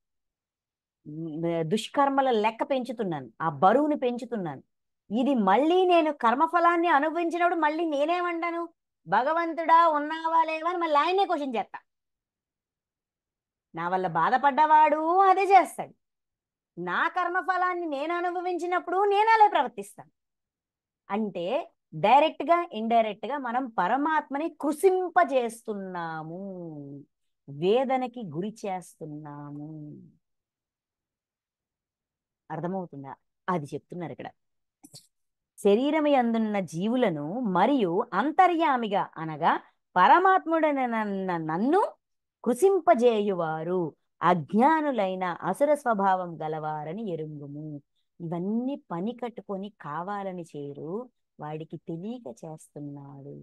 దుష్కర్మల లెక్క పెంచుతున్నాను, ఆ బరువుని పెంచుతున్నాను. ఇది మళ్ళీ నేను కర్మఫలాన్ని అనుభవించినప్పుడు మళ్ళీ నేనేమంటాను, భగవంతుడా ఉన్నావా లేవా అని మళ్ళీ ఆయనే క్వశ్చన్ చేస్తా. నా వల్ల బాధపడ్డవాడు అదే చేస్తాడు. నా కర్మఫలాన్ని నేను అనుభవించినప్పుడు నేను అలా ప్రవర్తిస్తాను. అంటే డైరెక్ట్ గా ఇండైరెక్ట్ గా మనం పరమాత్మని కృశింపజేస్తున్నాము, వేదనకి గురి చేస్తున్నాము. అర్థమవుతుందా? అది చెప్తున్నారు ఇక్కడ. శరీరము యందున్న జీవులను మరియు అంతర్యామిగా అనగా పరమాత్ముడనన్న నన్ను కృషింపజేయువారు అజ్ఞానులైన అసుర స్వభావం గలవారని ఎరుంగుము. ఇవన్నీ పని కట్టుకొని కావాలని చేరు, వాడికి తెలియక చేస్తున్నాడు,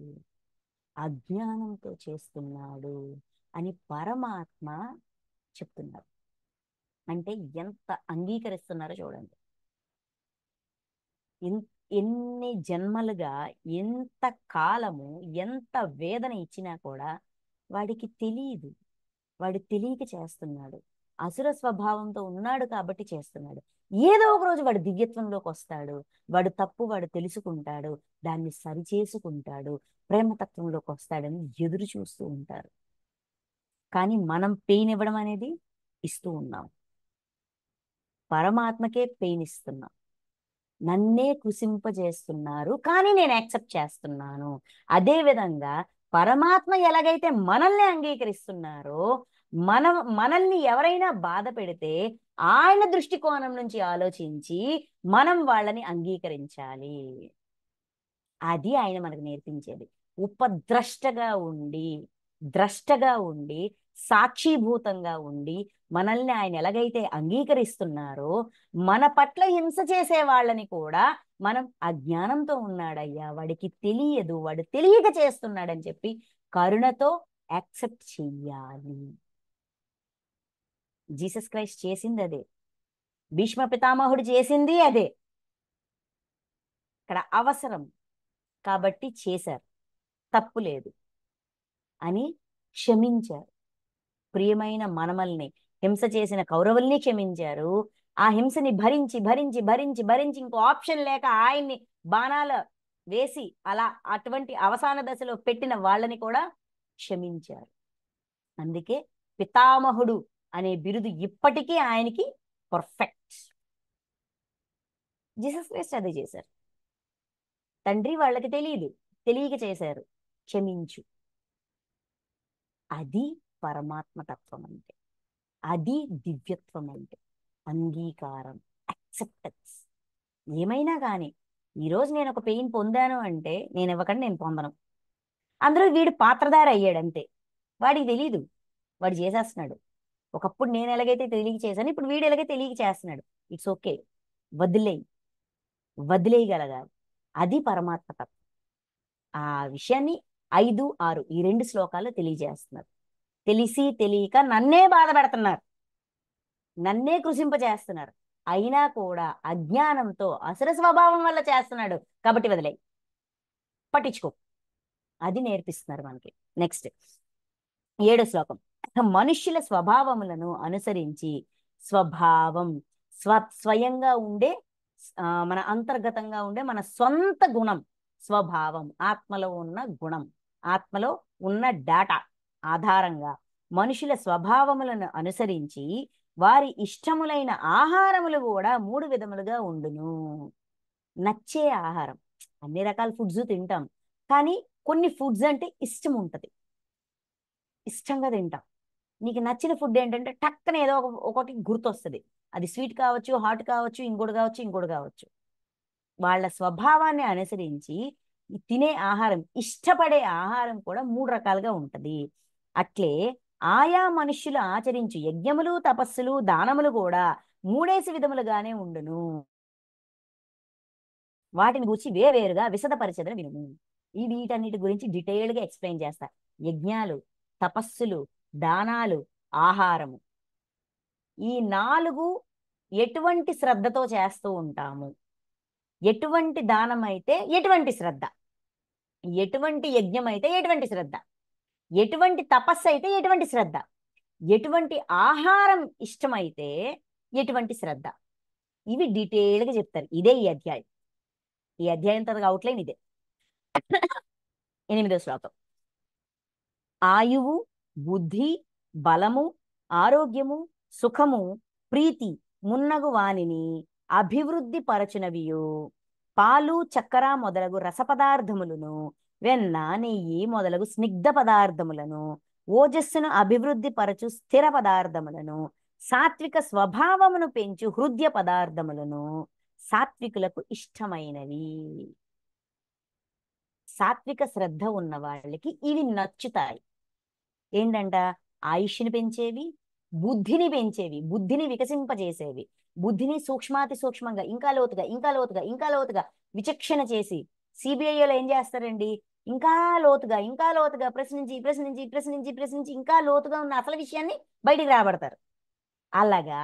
అజ్ఞానంతో చేస్తున్నాడు అని పరమాత్మ చెప్తున్నారు. అంటే ఎంత అంగీకరిస్తున్నారో చూడండి. ఎన్ని జన్మలుగా ఎంత కాలము ఎంత వేదన ఇచ్చినా కూడా వాడికి తెలియదు, వాడు తెలియక చేస్తున్నాడు, అసుర స్వభావంతో ఉన్నాడు కాబట్టి చేస్తున్నాడు. ఏదో ఒక రోజు వాడు దివ్యత్వంలోకి వస్తాడు, వాడు తప్పు వాడు తెలుసుకుంటాడు, దాన్ని సరిచేసుకుంటాడు, ప్రేమతత్వంలోకి వస్తాడని ఎదురు చూస్తూ ఉంటారు. కానీ మనం పెయిన్ ఇవ్వడం అనేది ఇస్తూ ఉన్నాం, పరమాత్మకే పెయిన్ ఇస్తున్నాం. నన్నే కృషింపజేస్తున్నారు కానీ నేను యాక్సెప్ట్ చేస్తున్నాను. అదే విధంగా పరమాత్మ ఎలాగైతే మనల్ని అంగీకరిస్తున్నారో, మనల్ని ఎవరైనా బాధ పెడితే ఆయన దృష్టికోణం నుంచి ఆలోచించి మనం వాళ్ళని అంగీకరించాలి. అది ఆయన మనకు నేర్పించేది. ద్రష్టగా ఉండి సాక్షిభూతంగా ఉండి మనల్ని ఆయన ఎలాగైతే అంగీకరిస్తున్నారో, మన పట్ల హింస చేసే వాళ్ళని కూడా మనం అజ్ఞానంతో ఉన్నాడయ్యా, వాడికి తెలియదు, వాడు తెలియక చేస్తున్నాడని చెప్పి కరుణతో యాక్సెప్ట్ చెయ్యాలి. జీసస్ క్రైస్ట్ చేసింది అదే, భీష్మ పితామహుడు చేసింది అదే. ఇక్కడ అవసరం కాబట్టి చేశారు, తప్పు లేదు అని క్షమించారు. ప్రియమైన మనమల్ని హింస చేసిన కౌరవుల్ని క్షమించారు. ఆ హింసని భరించి భరించి భరించి భరించి ఇంకో ఆప్షన్ లేక ఆయన్ని బాణాల వేసి అలా అటువంటి అవసాన దశలో పెట్టిన వాళ్ళని కూడా క్షమించారు. అందుకే పితామహుడు అనే బిరుదు ఇప్పటికీ ఆయనకి పర్ఫెక్ట్. జీసస్ క్రైస్ట్ అదే చేశారు. తండ్రి వాళ్ళకి తెలియదు, తెలియక చేశారు, క్షమించు. అది పరమాత్మ తత్వం అంటే, అది దివ్యత్వం అంటే. అంగీకారం, యాక్సెప్టెన్స్. ఏమైనా కానీ ఈరోజు నేను ఒక పెయిన్ పొందాను అంటే నేను ఇవ్వకండి, నేను పొందను. అందులో వీడు పాత్రధారి అయ్యాడు అంతే, వాడికి తెలీదు, వాడు చేసేస్తున్నాడు. ఒకప్పుడు నేను ఎలాగైతే తెలియక చేశాను, ఇప్పుడు వీడు ఎలాగైతే తెలియక చేస్తున్నాడు. ఇట్స్ ఓకే, వదిలేయగలగాలి. అది పరమాత్మ తత్వం. ఆ విషయాన్ని 5, 6 ఈ 2 శ్లోకాలు తెలియజేస్తున్నారు. తెలిసి తెలియక నన్నే బాధ పెడుతున్నారు, నన్నే కృషింపజేస్తున్నారు, అయినా కూడా అజ్ఞానంతో అసుర స్వభావం వల్ల చేస్తున్నాడు కాబట్టి వదిలే, పట్టించుకో. అది నేర్పిస్తున్నారు మనకి. నెక్స్ట్ 7వ శ్లోకం. మనుష్యుల స్వభావములను అనుసరించి, స్వభావం స్వయంగా ఉండే మన అంతర్గతంగా ఉండే మన సొంత గుణం, స్వభావం ఆత్మలో ఉన్న గుణం, ఆత్మలో ఉన్న డాటా ఆధారంగా మనుషుల స్వభావములను అనుసరించి వారి ఇష్టములైన ఆహారములు కూడా 3 విధములుగా ఉండును. నచ్చే ఆహారం, అన్ని రకాల ఫుడ్స్ తింటాం, కానీ కొన్ని ఫుడ్స్ అంటే ఇష్టం ఉంటుంది, ఇష్టంగా తింటాం. నీకు నచ్చిన ఫుడ్ ఏంటంటే టక్కన ఏదో ఒకటి గుర్తొస్తుంది. అది స్వీట్ కావచ్చు, హాట్ కావచ్చు, ఇంకోటి కావచ్చు, ఇంకోటి కావచ్చు. వాళ్ళ స్వభావాన్ని అనుసరించి తినే ఆహారం, ఇష్టపడే ఆహారం కూడా 3 రకాలుగా ఉంటది. అట్లే ఆయా మనుష్యులు ఆచరించు యజ్ఞములు, తపస్సులు, దానములు కూడా 3 విధములుగానే ఉండును. వాటిని గురించి వేరుగా విశదపరిచదని వినుము. ఈ వీటన్నిటి గురించి డీటెయిల్గా ఎక్స్ప్లెయిన్ చేస్తా. యజ్ఞాలు, తపస్సులు, దానాలు, ఆహారము, ఈ 4 ఎటువంటి శ్రద్ధతో చేస్తూ ఉంటాము, ఎటువంటి దానం అయితే ఎటువంటి శ్రద్ధ, ఎటువంటి యజ్ఞం అయితే ఎటువంటి శ్రద్ధ, ఎటువంటి తపస్సు అయితే ఎటువంటి శ్రద్ధ, ఎటువంటి ఆహారం ఇష్టమైతే ఎటువంటి శ్రద్ధ, ఇవి డీటెయిల్గా చెప్తారు. ఇదే ఈ అధ్యాయం. ఈ అధ్యాయం తర్వాత అవుట్లైన్ ఇదే. 8వ శ్లోకం. ఆయువు, బుద్ధి, బలము, ఆరోగ్యము, సుఖము, ప్రీతి మున్నగు వానిని అభివృద్ధి పరచునవియు పాలు, చక్కెర మొదలగు రసపదార్థములను, వెన్న, నెయ్యి మొదలగు స్నిగ్ధ పదార్థములను, ఓజస్సును అభివృద్ధి పరచు స్థిర పదార్థములను, సాత్విక స్వభావమును పెంచు హృదయ పదార్థములను సాత్వికులకు ఇష్టమైనవి. సాత్విక శ్రద్ధ ఉన్న వాళ్ళకి ఇవి నచ్చుతాయి. ఏంటంట? ఆయుష్ని పెంచేవి, బుద్ధిని పెంచేవి, బుద్ధిని వికసింపజేసేవి, బుద్ధిని సూక్ష్మాతి సూక్ష్మంగా ఇంకా లోతుగా ఇంకా లోతుగా ఇంకా లోతుగా విచక్షణ చేసి, సిబిఐలో ఏం చేస్తారండి, ఇంకా లోతుగా ఇంకా లోతుగా ప్రశ్నించి ప్రశ్నించి ప్రశ్నించి ప్రశ్నించి ఇంకా లోతుగా ఉన్న అసలు విషయాన్ని బయటికి రాబడతారు. అలాగా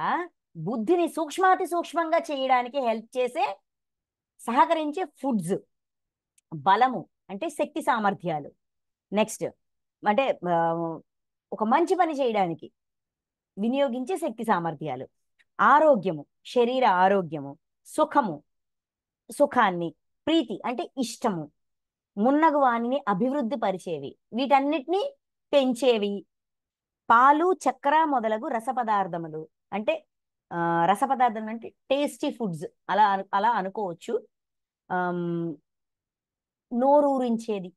బుద్ధిని సూక్ష్మాతి సూక్ష్మంగా చేయడానికి హెల్ప్ చేసే సహకరించే ఫుడ్స్, బలము అంటే శక్తి సామర్థ్యాలు, నెక్స్ట్ అంటే ఒక మంచి పని చేయడానికి వినియోగించే శక్తి సామర్థ్యాలు, ఆరోగ్యము శరీర ఆరోగ్యము, సుఖము సుఖాన్ని, ప్రీతి అంటే ఇష్టము, మున్నగు వానిని అభివృద్ధి పరిచేవి, వీటన్నిటినీ పెంచేవి. పాలు చక్కెర మొదలగు రసపదార్థములు అంటే రసపదార్థం అంటే టేస్టీ ఫుడ్స్ అలా అనుకోవచ్చు. నోరూరించేది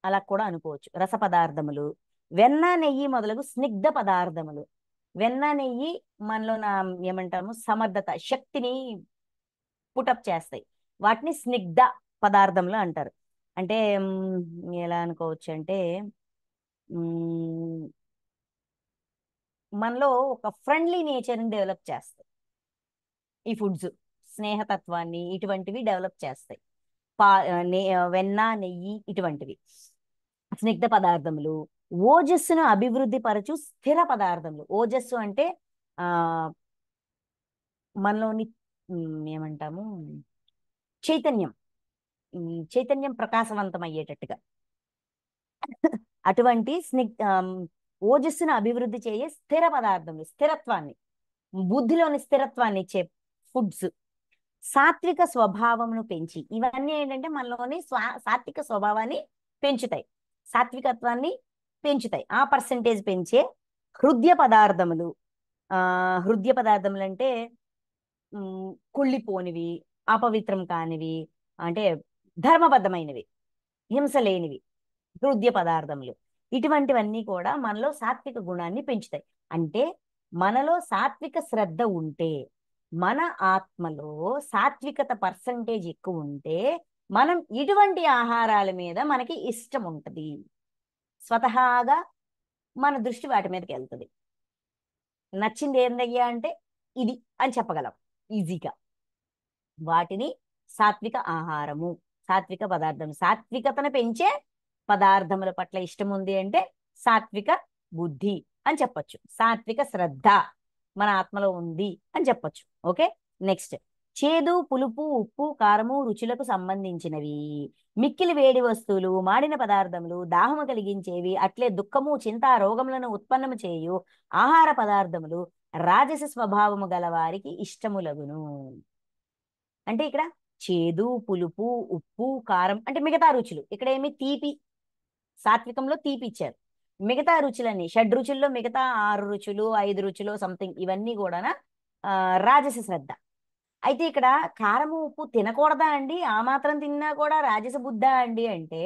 అలా కూడా అనుకోవచ్చు. రసపదార్థములు, వెన్న నెయ్యి మొదలగు స్నిగ్ధ పదార్థములు. వెన్న నెయ్యి మనలో ఏమంటాము సమర్థత శక్తిని పుటప్ చేస్తాయి. వాటిని స్నిగ్ధ పదార్థములు అంటారు. అంటే ఎలా అనుకోవచ్చు అంటే మనలో ఒక ఫ్రెండ్లీ నేచర్ని డెవలప్ చేస్తాయి ఈ ఫుడ్స్. స్నేహతత్వాన్ని ఇటువంటివి డెవలప్ చేస్తాయి. వెన్న నెయ్యి ఇటువంటివి స్నిగ్ధ పదార్థములు. ఓజస్సును అభివృద్ధి పరచు స్థిర పదార్థములు. ఓజస్సు అంటే ఆ మనలోని ఏమంటాము చైతన్యం, చైతన్యం ప్రకాశవంతం అయ్యేటట్టుగా అటువంటి ఓజస్సును అభివృద్ధి చేయే స్థిర పదార్థములు, స్థిరత్వాన్ని, బుద్ధిలోని స్థిరత్వాన్ని ఇచ్చే ఫుడ్స్. సాత్విక స్వభావమును పెంచి, ఇవన్నీ ఏంటంటే మనలోని సాత్విక స్వభావాన్ని పెంచుతాయి, సాత్వికత్వాన్ని పెంచుతాయి, ఆ పర్సంటేజ్ పెంచే హృదయ పదార్థములు. హృదయ పదార్థములు అంటే కుళ్ళిపోనివి, అపవిత్రం కానివి, అంటే ధర్మబద్ధమైనవి, హింస లేనివి హృదయ పదార్థములు. ఇటువంటివన్నీ కూడా మనలో సాత్విక గుణాన్ని పెంచుతాయి. అంటే మనలో సాత్విక శ్రద్ధ ఉంటే, మన ఆత్మలో సాత్వికత పర్సంటేజ్ ఎక్కువ ఉంటే మనం ఇటువంటి ఆహారాల మీద మనకి ఇష్టం ఉంటుంది. స్వతహాగా మన దృష్టి వాటి మీదకి వెళ్తుంది. నచ్చింది ఏందయ్యా అంటే ఇది అని చెప్పగలం ఈజీగా. వాటిని సాత్విక ఆహారము, సాత్విక పదార్థం, సాత్వికతను పెంచే పదార్థముల పట్ల ఇష్టం ఉంది అంటే సాత్విక బుద్ధి అని చెప్పొచ్చు. సాత్విక శ్రద్ధ మన ఆత్మలో ఉంది అని చెప్పొచ్చు. ఓకే, నెక్స్ట్ చేదు పులుపు ఉప్పు కారము రుచులకు సంబంధించినవి, మిక్కిలి వేడి వస్తువులు, మాడిన పదార్థములు, దాహము కలిగించేవి, అట్లే దుఃఖము చింత రోగములను ఉత్పన్నము చేయు ఆహార పదార్థములు రాజస స్వభావము గల వారికి ఇష్టములగును. అంటే ఇక్కడ చేదు పులుపు ఉప్పు కారం అంటే మిగతా రుచులు. ఇక్కడ ఏమి తీపి, సాత్వికంలో తీపి ఇచ్చారు. మిగతా రుచులన్నీ షడ్రుచుల్లో మిగతా 6 రుచులు 5 రుచులు సంథింగ్ ఇవన్నీ కూడా రాజస శ్రద్ధ. అయితే ఇక్కడ కారము ఉప్పు తినకూడదా అండి, ఆ మాత్రం తిన్నా కూడా రాజస బుద్ధా అండి అంటే,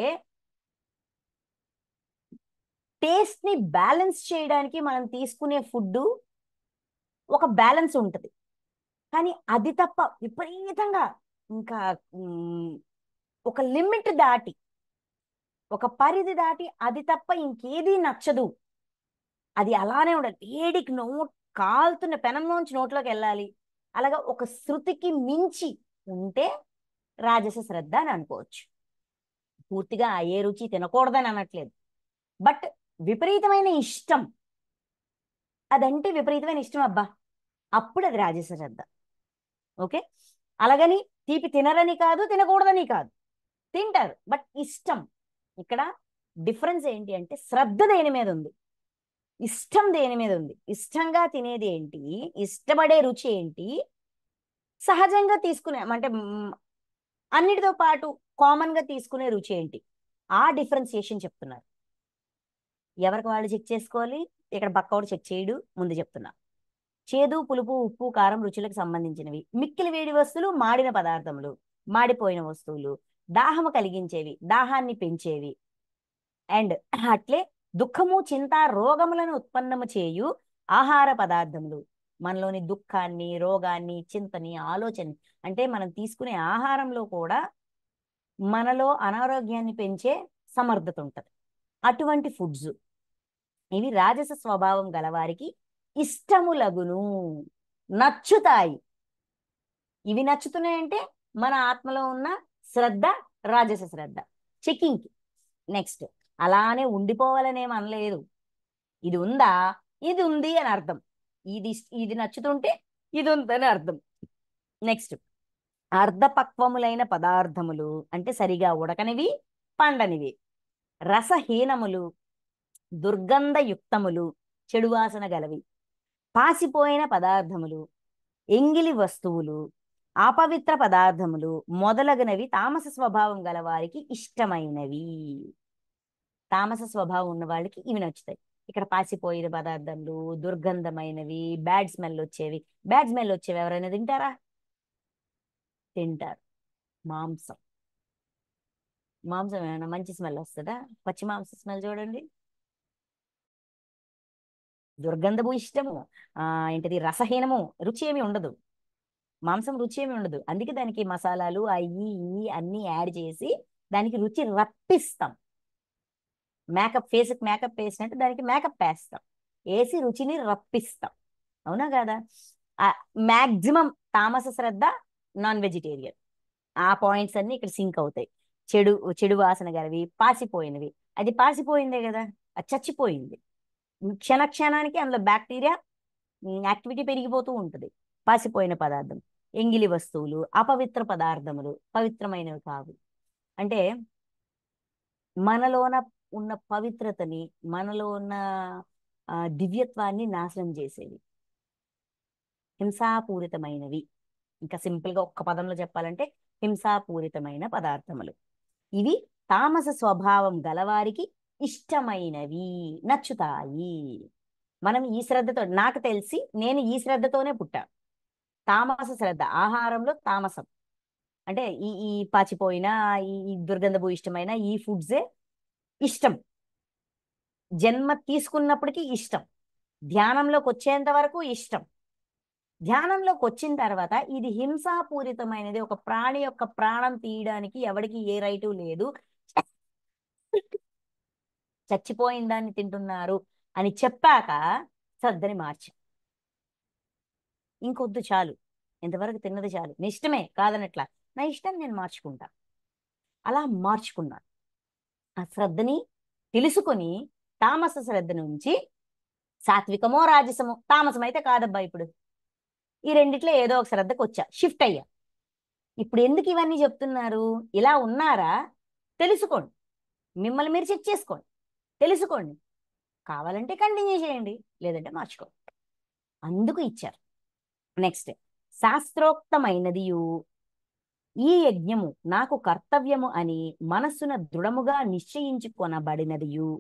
టేస్ట్ ని బ్యాలెన్స్ చేయడానికి మనం తీసుకునే ఫుడ్ ఒక బ్యాలెన్స్ ఉంటుంది. కానీ అది తప్ప విపరీతంగా ఇంకా ఒక లిమిట్ దాటి, ఒక పరిధి దాటి అది తప్ప ఇంకేదీ నచ్చదు, అది అలానే ఉండాలి, వేడికి కాలుతున్న పెనంలోంచి నోట్లోకి వెళ్ళాలి, అలాగా ఒక శృతికి మించి ఉంటే రాజస శ్రద్ధ అని అనుకోవచ్చు. పూర్తిగా ఏ రుచి తినకూడదని అనట్లేదు, బట్ విపరీతమైన ఇష్టం, అదంటే విపరీతమైన ఇష్టం అబ్బా, అప్పుడు అది రాజస శ్రద్ధ. ఓకే, అలాగని తీపి తినరని కాదు, తినకూడదని కాదు, తింటారు బట్ ఇష్టం. ఇక్కడ డిఫరెన్స్ ఏంటి అంటే శ్రద్ధ దేని మీద ఉంది, ఇష్టం దేని మీద ఉంది. ఇష్టంగా తినేది ఏంటి, ఇష్టపడే రుచి ఏంటి, సహజంగా తీసుకునే అంటే అన్నిటితో పాటు కామన్ గా తీసుకునే రుచి ఏంటి, ఆ డిఫరెన్సియేషన్ చెప్తున్నారు. ఎవరికి వాళ్ళు చెక్ చేసుకోవాలి, ఇక్కడ పక్కవాడు చెక్ చేయడు, ముందు చెప్తున్నా. చేదు పులుపు ఉప్పు కారం రుచులకు సంబంధించినవి, మిక్కిలి వేడి వస్తువులు, మాడిన పదార్థములు, మాడిపోయిన వస్తువులు, దాహము కలిగించేవి, దాహాన్ని పెంచేవి, అండ్ అట్లే దుఃఖము చింత రోగములను ఉత్పన్నము చేయు ఆహార పదార్థములు, మనలోని దుఃఖాన్ని, రోగాన్ని, చింతని, ఆలోచన, అంటే మనం తీసుకునే ఆహారంలో కూడా మనలో అనారోగ్యాన్ని పెంచే సమర్థత ఉంటుంది. అటువంటి ఫుడ్స్ ఇవి రాజస స్వభావం గలవారికి ఇష్టములగును, నచ్చుతాయి. ఇవి నచ్చుతున్నాయంటే మన ఆత్మలో ఉన్న శ్రద్ధ రాజస శ్రద్ధ. చెకింగ్. నెక్స్ట్, అలానే ఉండిపోవాలనేం అనలేదు. ఇది ఉందా, ఇది ఉంది అని అర్థం. ఇది ఇది నచ్చుతుంటే ఇది ఉందని అర్థం. నెక్స్ట్, అర్ధపక్వములైన పదార్థములు అంటే సరిగా ఉడకనివి, పండనివి, రసహీనములు, దుర్గంధయుక్తములు, చెడు వాసన గలవి, పాసిపోయిన పదార్థములు, ఎంగిలి వస్తువులు, అపవిత్ర పదార్థములు మొదలగునవి తామస స్వభావం గల వారికి ఇష్టమైనవి. తామస స్వభావం ఉన్న వాళ్ళకి ఇవి నచ్చుతాయి. ఇక్కడ పాసిపోయిన పదార్థాలు, దుర్గంధమైనవి, బ్యాడ్ స్మెల్ వచ్చేవి. బ్యాడ్ స్మెల్ వచ్చేవి ఎవరైనా తింటారా? తింటారు. మాంసం. మాంసం ఏమైనా మంచి స్మెల్ వస్తుందా? పచ్చి మాంసం స్మెల్ చూడండి. దుర్గంధము ఇష్టము, ఏంటిది, రసహీనము, రుచి ఏమి ఉండదు. మాంసం రుచి ఏమి ఉండదు. అందుకే దానికి మసాలాలు అయ్యి ఇవి అన్ని యాడ్ చేసి దానికి రుచి రప్పిస్తాం. ఫేస్కి మేకప్ వేసినట్టు దానికి మేకప్ వేస్తాం, వేసి రుచిని రప్పిస్తాం. అవునా కదా? మ్యాక్సిమం తామస శ్రద్ధ నాన్ వెజిటేరియన్. ఆ పాయింట్స్ అన్ని ఇక్కడ సింక్ అవుతాయి. చెడు చెడు వాసన గలవి, పాసిపోయినవి. అది పాసిపోయిందే కదా, అది చచ్చిపోయింది. క్షణానికి అందులో బ్యాక్టీరియా యాక్టివిటీ పెరిగిపోతూ ఉంటుంది. పాసిపోయిన పదార్థం. ఎంగిలి వస్తువులు, అపవిత్ర పదార్థములు, పవిత్రమైనవి కావు. అంటే మనలోన ఉన్న పవిత్రతని, మనలో ఉన్న దివ్యత్వాన్ని నాశనం చేసేవి. హింసాపూరితమైనవి. ఇంకా సింపుల్గా ఒక్క పదంలో చెప్పాలంటే హింసాపూరితమైన పదార్థములు. ఇవి తామస స్వభావం గలవారికి ఇష్టమైనవి, నచ్చుతాయి. మనం ఈ శ్రద్ధతో, నాకు తెలిసి నేను ఈ శ్రద్ధతోనే పుట్టా. తామస శ్రద్ధ, ఆహారంలో తామసం అంటే ఈ ఈ పాచిపోయిన, ఈ దుర్గంధపు ఇష్టమైన ఈ ఫుడ్సే ఇష్టం. జన్మ తీసుకున్నప్పటికీ ఇష్టం, ధ్యానంలోకి వచ్చేంత వరకు ఇష్టం. ధ్యానంలోకి వచ్చిన తర్వాత ఇది హింసాపూరితమైనది, ఒక ప్రాణి యొక్క ప్రాణం తీయడానికి ఎవరికి ఏ రైటు లేదు, చచ్చిపోయిన దాన్ని తింటున్నారు అని చెప్పాక శ్రద్ధని మార్చా. ఇంకొద్దు చాలు, ఇంతవరకు తిన్నది చాలు, నీ ఇష్టమే కాదనట్లా, నా ఇష్టం నేను మార్చుకుంటా. అలా మార్చుకున్నాను. ఆ శ్రద్ధని తెలుసుకొని తామస శ్రద్ధ నుంచి సాత్వికమో రాజసమో, తామసం అయితే కాదబ్బా, ఇప్పుడు ఈ రెండిట్లో ఏదో ఒక శ్రద్ధకు వచ్చా, షిఫ్ట్ అయ్యా. ఇప్పుడు ఎందుకు ఇవన్నీ చెప్తున్నారు? ఇలా ఉన్నారా తెలుసుకోండి, మిమ్మల్ని మీరు చెక్ చేసుకోండి, తెలుసుకోండి. కావాలంటే కంటిన్యూ చేయండి, లేదంటే మార్చుకోండి. అందుకు ఇచ్చారు. నెక్స్ట్, శాస్త్రోక్తమైనదియు ఈ యజ్ఞము నాకు కర్తవ్యము అని మనస్సున దృఢముగా నిశ్చయించుకొనబడినదియు,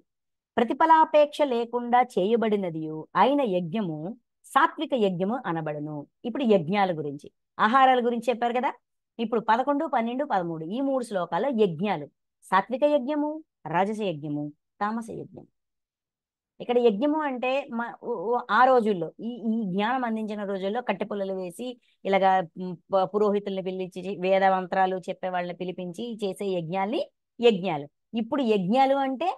ప్రతిఫలాపేక్ష లేకుండా చేయబడినదియు అయిన యజ్ఞము సాత్విక యజ్ఞము అనబడును. ఇప్పుడు యజ్ఞాల గురించి, ఆహారాల గురించి చెప్పారు కదా. ఇప్పుడు 11, 12, 13 ఈ 3 శ్లోకాల్లో యజ్ఞాలు. సాత్విక యజ్ఞము, రాజస యజ్ఞము, తామస యజ్ఞం. ఇక్కడ యజ్ఞము అంటే ఆ రోజుల్లో, ఈ ఈ జ్ఞానం అందించిన రోజుల్లో కట్టెపుల్లలు వేసి ఇలాగా పురోహితుల్ని పిలిచి వేద మంత్రాలు చెప్పే వాళ్ళని పిలిపించి చేసే యజ్ఞాల్ని యజ్ఞాలు. ఇప్పుడు యజ్ఞాలు అంటే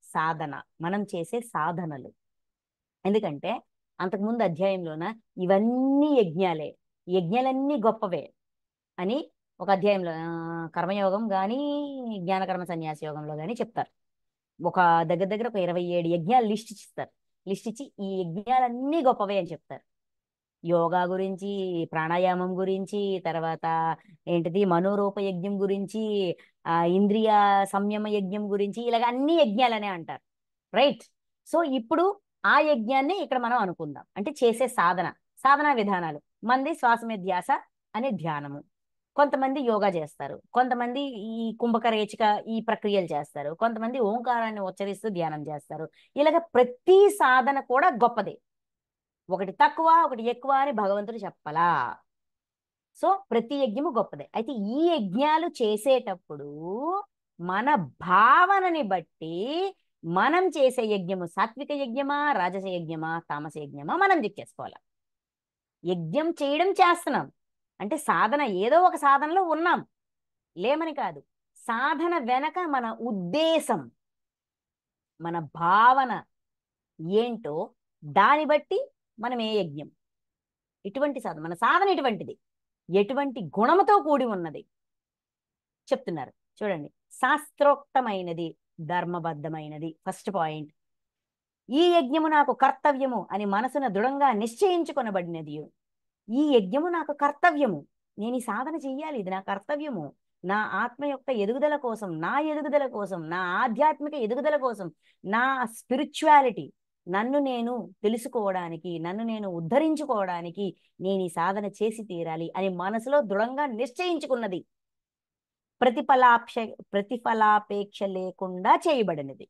సాధన, మనం చేసే సాధనలు. ఎందుకంటే అంతకుముందు అధ్యాయంలోన ఇవన్నీ యజ్ఞాలే, యజ్ఞాలన్నీ గొప్పవే అని ఒక అధ్యాయంలో కర్మయోగం కానీ జ్ఞానకర్మ సన్యాస యోగంలో కానీ చెప్తారు. ఒక దగ్గర దగ్గర ఒక 27 యజ్ఞాలు లిస్ట్ ఇస్తారు. లిస్ట్ ఇచ్చి ఈ యజ్ఞాలన్నీ గొప్పవే అని చెప్తారు. యోగా గురించి, ప్రాణాయామం గురించి, తర్వాత ఏంటిది మనోరూప యజ్ఞం గురించి, ఇంద్రియ సంయమ యజ్ఞం గురించి, ఇలాగ అన్ని యజ్ఞాలనే అంటారు. రైట్. సో ఇప్పుడు ఆ యజ్ఞాన్ని ఇక్కడ మనం అనుకుందాం. అంటే చేసే సాధనా విధానాలు. మంది శ్వాస మీద ధ్యాస అనే ధ్యానము, కొంతమంది యోగా చేస్తారు, కొంతమంది ఈ కుంభక రేచిక ఈ ప్రక్రియలు చేస్తారు, కొంతమంది ఓంకారాన్ని ఉచ్చరిస్తూ ధ్యానం చేస్తారు. ఇలాగ ప్రతి సాధన కూడా గొప్పదే. ఒకటి తక్కువ ఒకటి ఎక్కువ అని భగవంతుడు చెప్పలా. సో ప్రతి యజ్ఞము గొప్పదే. అయితే ఈ యజ్ఞాలు చేసేటప్పుడు మన భావనని బట్టి మనం చేసే యజ్ఞము సాత్విక యజ్ఞమా, రాజస యజ్ఞమా, తామస యజ్ఞమా మనం చెక్ చేసుకోవాలి. యజ్ఞం చేయడం చేస్తున్నాం. అంటే సాధన, ఏదో ఒక సాధనలో ఉన్నాం, లేమని కాదు. సాధన వెనక మన ఉద్దేశం, మన భావన ఏంటో దాన్ని బట్టి మనం ఏ యజ్ఞం, ఇటువంటి సాధన, మన సాధన ఎటువంటిది, ఎటువంటి గుణముతో కూడి ఉన్నది చెప్తున్నారు. చూడండి, శాస్త్రోక్తమైనది, ధర్మబద్ధమైనది. First point. ఈ యజ్ఞము నాకు కర్తవ్యము అని మనసున దృఢంగా నిశ్చయించుకొనబడినది. ఈ యజ్ఞము నాకు కర్తవ్యము, నేను ఈ సాధన చెయ్యాలి, ఇది నా కర్తవ్యము, నా ఆత్మ యొక్క ఎదుగుదల కోసం, నా ఎదుగుదల కోసం, నా ఆధ్యాత్మిక ఎదుగుదల కోసం, నా స్పిరిచువాలిటీ, నన్ను నేను తెలుసుకోవడానికి, నన్ను నేను ఉద్ధరించుకోవడానికి నేను ఈ సాధన చేసి తీరాలి అని మనసులో దృఢంగా నిశ్చయించుకున్నది. ప్రతిఫలాపేక్ష ప్రతిఫలాపేక్ష లేకుండా చేయబడినది.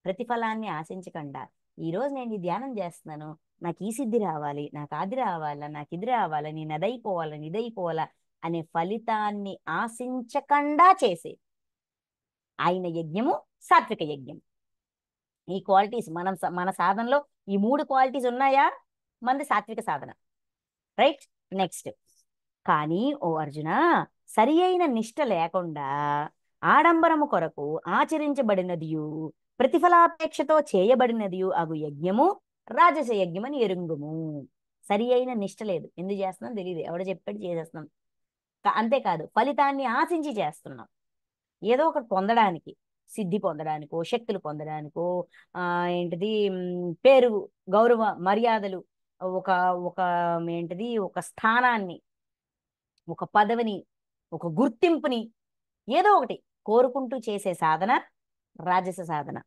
ప్రతిఫలాన్ని ఆశించకుండా, ఈరోజు నేను ఈ ధ్యానం చేస్తున్నాను, నాకు ఈ సిద్ధి రావాలి, నాకు అది రావాలా, నాకు ఇది రావాలా, నేను అదైపోవాలా, ఇదైపోవాలా అనే ఫలితాన్ని ఆశించకుండా చేసే ఆయన యజ్ఞము సాత్విక యజ్ఞం. ఈ క్వాలిటీస్ మన సాధనలో ఈ 3 క్వాలిటీస్ ఉన్నాయా? మనది సాత్విక సాధన, రైట్. నెక్స్ట్, కానీ ఓ అర్జున, సరి అయిన నిష్ట లేకుండా ఆడంబరము కొరకు ఆచరించబడినదియు ప్రతిఫలాపేక్షతో చేయబడినదియు అగు యజ్ఞము రాజస యజ్ఞమని ఎరుంగుము. సరి అయిన నిష్ట లేదు, ఎందుకు చేస్తున్నాం తెలియదు, ఎవడ చెప్పాడు చేసేస్తున్నాం. అంతేకాదు, ఫలితాన్ని ఆశించి చేస్తున్నాం, ఏదో ఒకటి పొందడానికి, సిద్ధి పొందడానికో, శక్తులు పొందడానికో, ఏంటిది, పేరు, గౌరవ మర్యాదలు, ఒక ఒక ఏంటిది, ఒక స్థానాన్ని, ఒక పదవిని, ఒక గుర్తింపుని, ఏదో ఒకటి కోరుకుంటూ చేసే సాధన రాజస సాధన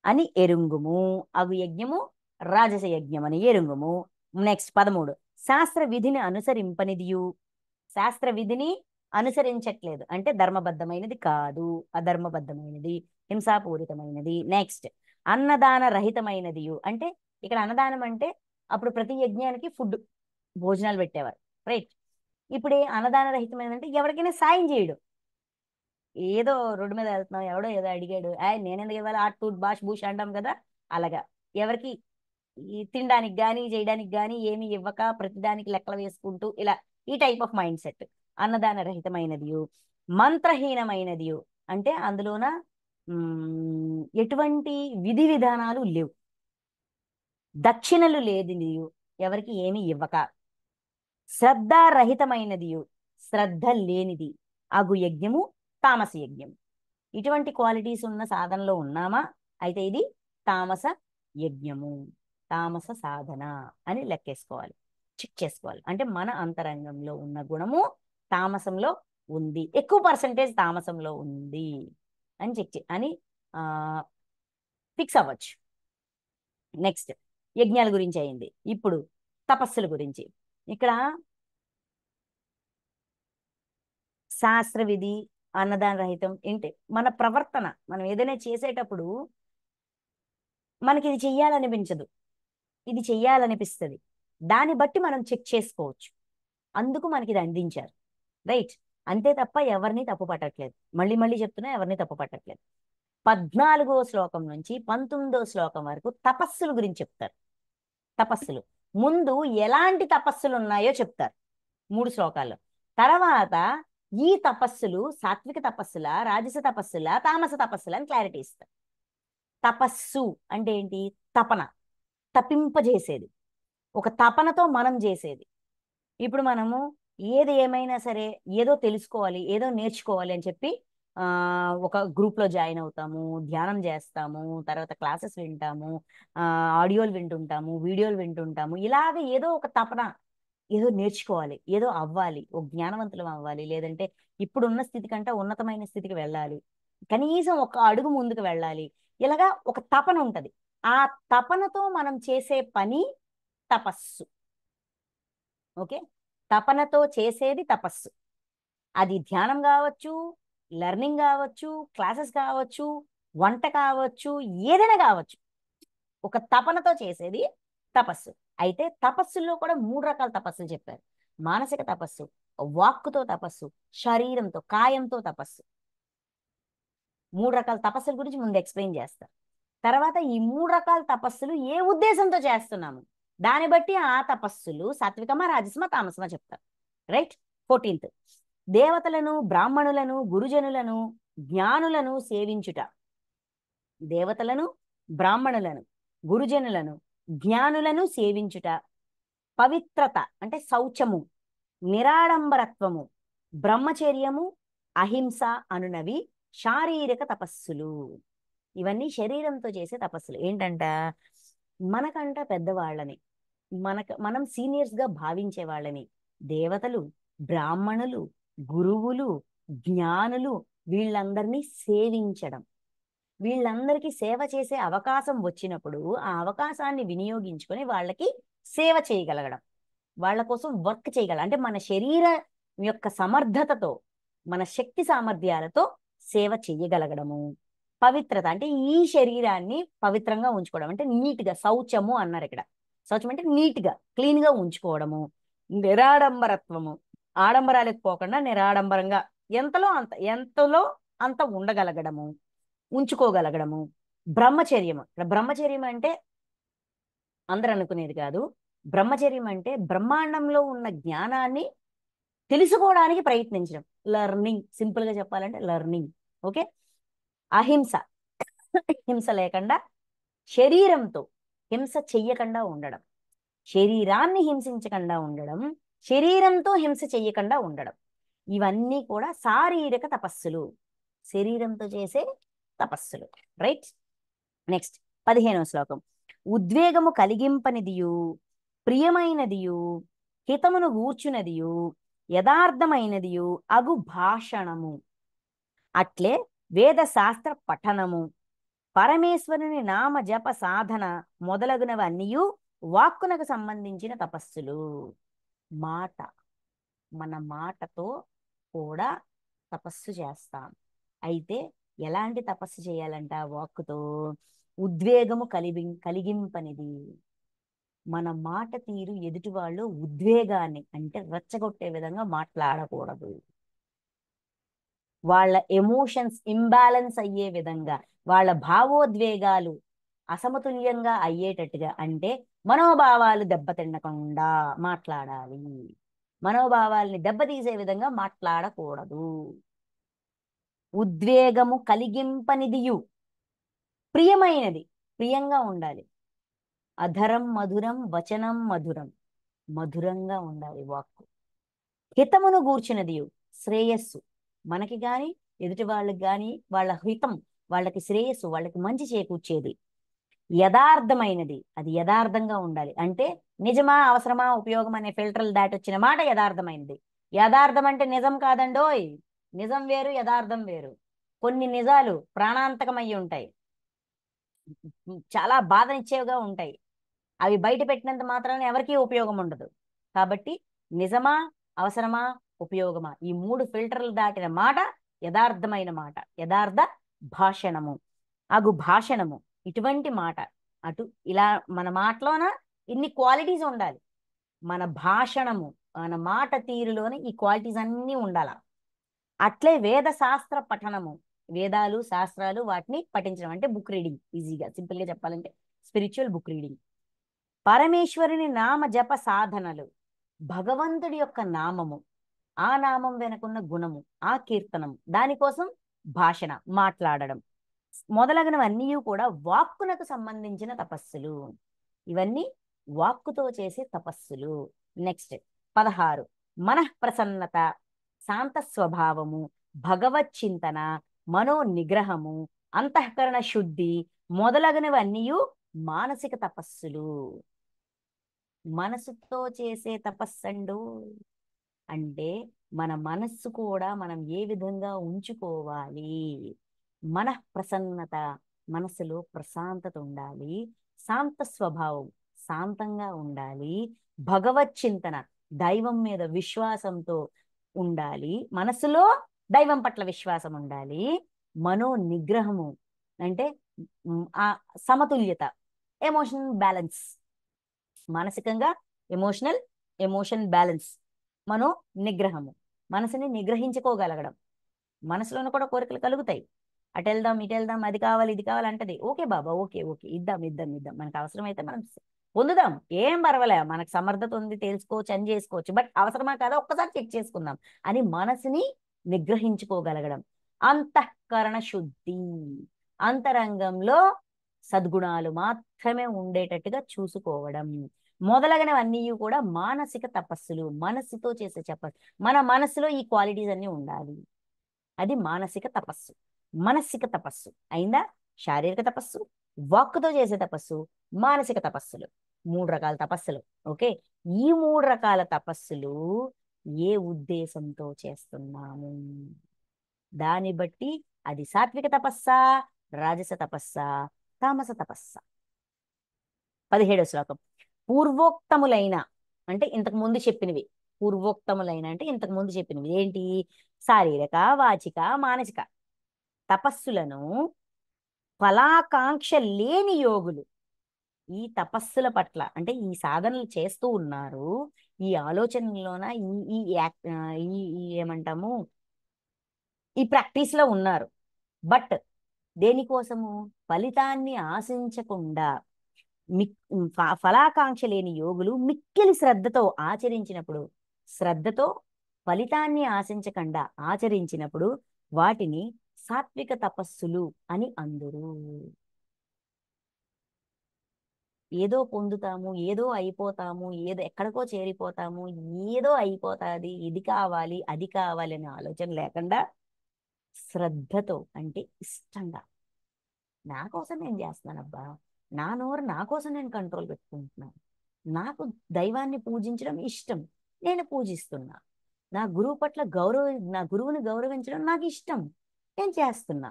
అని ఎరుంగుము. అగు యజ్ఞము రాజస యజ్ఞం అని ఎరుంగుము. నెక్స్ట్ 13, శాస్త్ర విధిని అనుసరింపనిదియు. శాస్త్ర విధిని అనుసరించట్లేదు అంటే ధర్మబద్ధమైనది కాదు, అధర్మబద్ధమైనది, హింసాపూరితమైనది. నెక్స్ట్, అన్నదాన రహితమైనదియు. అంటే ఇక్కడ అన్నదానం అంటే అప్పుడు ప్రతి యజ్ఞానికి ఫుడ్, భోజనాలు పెట్టేవారు, రైట్. ఇప్పుడు అన్నదాన రహితమైనది అంటే ఎవరికైనా సాయం చేయడు. ఏదో రోడ్డు మీద వెళ్తున్నాం, ఎవడో ఏదో అడిగాడు, నేనెందుకు ఇవ్వాలి, ఆ టూట్ బాష్ బూష్ అంటాం కదా, అలాగా ఎవరికి ఈ తినడానికి కానీ చేయడానికి కానీ ఏమి ఇవ్వక ప్రతిదానికి లెక్కలు వేసుకుంటూ ఇలా, ఈ టైప్ ఆఫ్ మైండ్ సెట్. అన్నదాన రహితమైనదియు మంత్రహీనమైనదియు. అంటే అందులోన ఎటువంటి విధి విధానాలు లేవు, దక్షిణలు లేదు, ఎవరికి ఏమి ఇవ్వక. శ్రద్ధారహితమైనదియు, శ్రద్ధ లేనిది అగు యజ్ఞము తామస యజ్ఞం. ఇటువంటి క్వాలిటీస్ ఉన్న సాధనలో ఉన్నామా, అయితే ఇది తామస యజ్ఞము, తామస సాధన అని లెక్కేసుకోవాలి, చెక్ చేసుకోవాలి. అంటే మన అంతరంగంలో ఉన్న గుణము తామసంలో ఉంది, ఎక్కువ పర్సంటేజ్ తామసంలో ఉంది అని అని ఫిక్స్ అవ్వచ్చు. నెక్స్ట్, యజ్ఞాల గురించి అయింది. ఇప్పుడు తపస్సుల గురించి. ఇక్కడ శాస్త్ర విధి, అన్నదాన రహితం ఏంటి, మన ప్రవర్తన, మనం ఏదైనా చేసేటప్పుడు మనకి ఇది చెయ్యాలనిపించదు, ఇది చెయ్యాలనిపిస్తుంది, దాన్ని బట్టి మనం చెక్ చేసుకోవచ్చు. అందుకు మనకి ఇది అందించారు, రైట్. అంతే తప్ప ఎవరిని తప్పు పట్టట్లేదు, మళ్ళీ మళ్ళీ చెప్తున్నా, ఎవరిని తప్పు పట్టట్లేదు. 14వ శ్లోకం నుంచి 19వ శ్లోకం వరకు తపస్సుల గురించి చెప్తారు. తపస్సులు ముందు ఎలాంటి తపస్సులు ఉన్నాయో చెప్తారు 3 శ్లోకాల్లో. తర్వాత ఈ తపస్సులు సాత్విక తపస్సుల, రాజస తపస్సుల, తామస తపస్సుల అని క్లారిటీ ఇస్తారు. తపస్సు అంటే ఏంటి? తపన, తపింపజేసేది, ఒక తపనతో మనం చేసేది. ఇప్పుడు మనము ఏది ఏమైనా సరే ఏదో తెలుసుకోవాలి, ఏదో నేర్చుకోవాలి అని చెప్పి ఒక గ్రూప్లో జాయిన్ అవుతాము, ధ్యానం చేస్తాము, తర్వాత క్లాసెస్ వింటాము, ఆడియోలు వింటుంటాము, వీడియోలు వింటుంటాము. ఇలాగ ఏదో ఒక తపన, ఏదో నేర్చుకోవాలి, ఏదో అవ్వాలి, ఒక జ్ఞానవంతులం అవ్వాలి, లేదంటే ఇప్పుడున్న స్థితి కంటే ఉన్నతమైన స్థితికి వెళ్ళాలి, కనీసం ఒక అడుగు ముందుకు వెళ్ళాలి, ఇలాగా ఒక తపన ఉంటది. ఆ తపనతో మనం చేసే పని తపస్సు. ఓకే, తపనతో చేసేది తపస్సు. అది ధ్యానం కావచ్చు, లెర్నింగ్ కావచ్చు, క్లాసెస్ కావచ్చు, వంట కావచ్చు, ఏదైనా కావచ్చు, ఒక తపనతో చేసేది తపస్సు. అయితే తపస్సుల్లో కూడా 3 రకాల తపస్సులు చెప్పారు. మానసిక తపస్సు, వాక్కుతో తపస్సు, శరీరంతో, కాయంతో తపస్సు. 3 రకాల తపస్సుల గురించి ముందు ఎక్స్ప్లెయిన్ చేస్తారు. తర్వాత ఈ 3 రకాల తపస్సులు ఏ ఉద్దేశంతో చేస్తున్నాము, దాన్ని బట్టి ఆ తపస్సులు సాత్వికమా రాజసమా తామసమా చెప్తారు. రైట్. 14th, దేవతలను బ్రాహ్మణులను గురుజనులను జ్ఞానులను సేవించుట. దేవతలను బ్రాహ్మణులను గురుజనులను జ్ఞానులను సేవించుట. పవిత్రత అంటే శౌచము, నిరాడంబరత్వము, బ్రహ్మచర్యము, అహింస అనునవి శారీరక తపస్సులు. ఇవన్నీ శరీరంతో చేసే తపస్సులు. ఏంటంట, మనకంట పెద్దవాళ్ళని, మనం సీనియర్స్ గా భావించే వాళ్ళని దేవతలు, బ్రాహ్మణులు, గురువులు, జ్ఞానులు వీళ్ళందరినీ సేవించడం. వీళ్ళందరికీ సేవ చేసే అవకాశం వచ్చినప్పుడు ఆ అవకాశాన్ని వినియోగించుకొని వాళ్ళకి సేవ చేయగలగడం, వాళ్ళ కోసం వర్క్ చేయగలం. అంటే మన శరీర యొక్క సమర్థతతో, మన శక్తి సామర్థ్యాలతో సేవ చెయ్యగలగడము. పవిత్రత అంటే ఈ శరీరాన్ని పవిత్రంగా ఉంచుకోవడం, అంటే నీట్గా, శౌచము అన్నారు ఇక్కడ. శౌచం అంటే నీట్గా క్లీన్గా ఉంచుకోవడము. నిరాడంబరత్వము, ఆడంబరాలకు పోకుండా నిరాడంబరంగా ఎంతలో అంత ఉండగలగడము, ఉంచుకోగలగడము. బ్రహ్మచర్యము, ఇక్కడ బ్రహ్మచర్యం అంటే అందరు అనుకునేది కాదు. బ్రహ్మచర్యం అంటే బ్రహ్మాండంలో ఉన్న జ్ఞానాన్ని తెలుసుకోవడానికి ప్రయత్నించడం, లెర్నింగ్. సింపుల్ గా చెప్పాలంటే లెర్నింగ్. ఓకే. అహింస, హింస లేకుండా శరీరంతో హింస చెయ్యకుండా ఉండడం, శరీరాన్ని హింసించకుండా ఉండడం, శరీరంతో హింస చెయ్యకుండా ఉండడం. ఇవన్నీ కూడా శారీరక తపస్సులు, శరీరంతో చేసే తపస్సులు. రైట్. నెక్స్ట్ 15వ శ్లోకం. ఉద్వేగము కలిగింపనిదియు, ప్రియమైనదియు, హితమును గూర్చునదియు, యథార్థమైనదియు అగు భాషణము. అట్లే వేద శాస్త్ర పఠనము, పరమేశ్వరుని నామ జప సాధన మొదలగునవన్నీయు వాక్కునకు సంబంధించిన తపస్సులు. మాట, మన మాటతో కూడా తపస్సు చేస్తాం. అయితే ఎలాంటి తపస్సు చేయాలంట వాక్కుతో? ఉద్వేగము కలిగింపనిది. మన మాట తీరు ఎదుటి వాళ్ళు ఉద్వేగాన్ని అంటే రెచ్చగొట్టే విధంగా మాట్లాడకూడదు. వాళ్ళ ఎమోషన్స్ ఇంబ్యాలెన్స్ అయ్యే విధంగా, వాళ్ళ భావోద్వేగాలు అసమతుల్యంగా అయ్యేటట్టుగా, అంటే మనోభావాలు దెబ్బతినకుండా మాట్లాడాలి. మనోభావాల్ని దెబ్బతీసే విధంగా మాట్లాడకూడదు. ఉద్వేగము కలిగింపనిదియు, ప్రియమైనది, ప్రియంగా ఉండాలి. అధరం మధురం వచనం మధురం, మధురంగా ఉండాలి వాక్కు. హితమును గూర్చినది, శ్రేయస్సు, మనకి గాని ఎదుటి వాళ్ళకి గాని వాళ్ళ హితం, వాళ్ళకి శ్రేయస్సు, వాళ్ళకి మంచి చేకూర్చేది. యథార్థమైనది, అది యథార్థంగా ఉండాలి. అంటే నిజమా అవసరమా ఉపయోగం అనే ఫిల్టర్లు దాటి వచ్చిన మాట యథార్థమైనది. యథార్థం అంటే నిజం కాదండోయ్. నిజం వేరు, యథార్థం వేరు. కొన్ని నిజాలు ప్రాణాంతకమయ్యి ఉంటాయి, చాలా బాధనిచ్చేవిగా ఉంటాయి. అవి బయట పెట్టినంత మాత్రాన ఎవరికీ ఉపయోగం ఉండదు. కాబట్టి నిజమా అవసరమా ఉపయోగమా, ఈ 3 ఫిల్టర్లు దాటిన మాట యథార్థమైన మాట, యథార్థ భాషణము. అగు భాషణము, ఇటువంటి మాట. అటు ఇలా మన మాటలోన ఇన్ని క్వాలిటీస్ ఉండాలి. మన భాషణము, మన మాట తీరులోనే ఈ క్వాలిటీస్ అన్నీ ఉండాల. అట్లే వేద శాస్త్ర పఠనము, వేదాలు శాస్త్రాలు వాటిని పఠించడం అంటే బుక్ రీడింగ్. ఈజీగా సింపుల్ గా చెప్పాలంటే స్పిరిచువల్ బుక్ రీడింగ్. పరమేశ్వరుని నామ జప సాధనలు, భగవంతుడి యొక్క నామము, ఆ నామం వెనుకున్న గుణము, ఆ కీర్తనము, దానికోసం భాషణ, మాట్లాడడం మొదలగునవన్నీ కూడా వాక్కునకు సంబంధించిన తపస్సులు. ఇవన్నీ వాక్కుతో చేసే తపస్సులు. నెక్స్ట్ 16, మనఃప్రసన్నత, శాంత స్వభావము, భగవత్ చింతన, మనో నిగ్రహము, అంతఃకరణ శుద్ధి మొదలగునవన్నీ మానసిక తపస్సులు. మనసుతో చేసే తపస్సండు. అంటే మన మనస్సు కూడా మనం ఏ విధంగా ఉంచుకోవాలి? మనఃప్రసన్నత, మనసులో ప్రశాంతత ఉండాలి. శాంత స్వభావం, శాంతంగా ఉండాలి. భగవత్ చింతన, దైవం మీద విశ్వాసంతో ఉండాలి. మనసులో దైవం పట్ల విశ్వాసం ఉండాలి. మనో నిగ్రహము అంటే ఆ సమతుల్యత, ఎమోషనల్ బ్యాలెన్స్. మానసికంగా ఎమోషన్ బ్యాలెన్స్. మనో నిగ్రహము, మనసుని నిగ్రహించుకోగలగడం. మనసులోనూ కూడా కోరికలు కలుగుతాయి. అటు వెళ్దాం, ఇటు వెళ్దాం, అది కావాలి, ఇది కావాలి అంటది. ఓకే బాబా, ఓకే ఓకే, ఇద్దాం ఇద్దాం ఇద్దాం, మనకు అవసరమైతే మనం పొందుదాం, ఏం పర్వాలే, మనకు సమర్థత ఉంది, తెలుసుకోవచ్చు, అని చేసుకోవచ్చు, బట్ అవసరమా కాదా ఒక్కసారి చెక్ చేసుకుందాం అని మనసుని నిగ్రహించుకోగలగడం. అంతఃకరణ శుద్ధి, అంతరంగంలో సద్గుణాలు మాత్రమే ఉండేటట్టుగా చూసుకోవడం. మొదలగునవన్నీ కూడా మానసిక తపస్సులు, మనస్సుతో చేసే మన మనసులో ఈ క్వాలిటీస్ అన్నీ ఉండాలి. అది మానసిక తపస్సు. మనసిక తపస్సు అయిందా? శారీరక తపస్సు, వాక్కుతో చేసే తపస్సు, మానసిక తపస్సులు, 3 రకాల తపస్సులు. ఓకే, ఈ 3 రకాల తపస్సులు ఏ ఉద్దేశంతో చేస్తున్నాము దాన్ని బట్టి అది సాత్విక తపస్సా, రాజస తపస్సా, తామస తపస్సా. 17వ శ్లోకం. పూర్వోక్తములైన అంటే ఇంతకు ముందు చెప్పినవి, పూర్వోక్తములైన అంటే ఇంతకు ముందు చెప్పినవి ఏంటి? శారీరక, వాచిక, మానసిక తపస్సులను ఫలాకాంక్ష లేని యోగులు ఈ తపస్సుల పట్ల, అంటే ఈ సాధనలు చేస్తూ ఉన్నారు, ఈ ఆలోచనలోన ఈ ఈ యాక్- ఆ, ఈ ఈ ఏమంటాము, ఈ ప్రాక్టీస్ లో ఉన్నారు. బట్ దేనికోసము? ఫలితాన్ని ఆశించకుండా ఫలాకాంక్ష లేని యోగులు మిక్కిలి శ్రద్ధతో ఆచరించినప్పుడు, శ్రద్ధతో ఫలితాన్ని ఆశించకుండా ఆచరించినప్పుడు వాటిని సాత్విక తపస్సులు అని అందురు. ఏదో పొందుతాము, ఏదో అయిపోతాము, ఏదో ఎక్కడికో చేరిపోతాము, ఏదో అయిపోతాది, ఇది కావాలి అది కావాలి అనే ఆలోచన లేకుండా శ్రద్ధతో, అంటే ఇష్టంగా, నా కోసం నేను చేస్తున్నానబ్బా, నా నోరు నా కోసం నేను కంట్రోల్ పెట్టుకుంటున్నాను, నాకు దైవాన్ని పూజించడం ఇష్టం, నేను పూజిస్తున్నా, నా గురువు పట్ల నా గురువుని గౌరవించడం నాకు ఇష్టం, నేను చేస్తున్నా,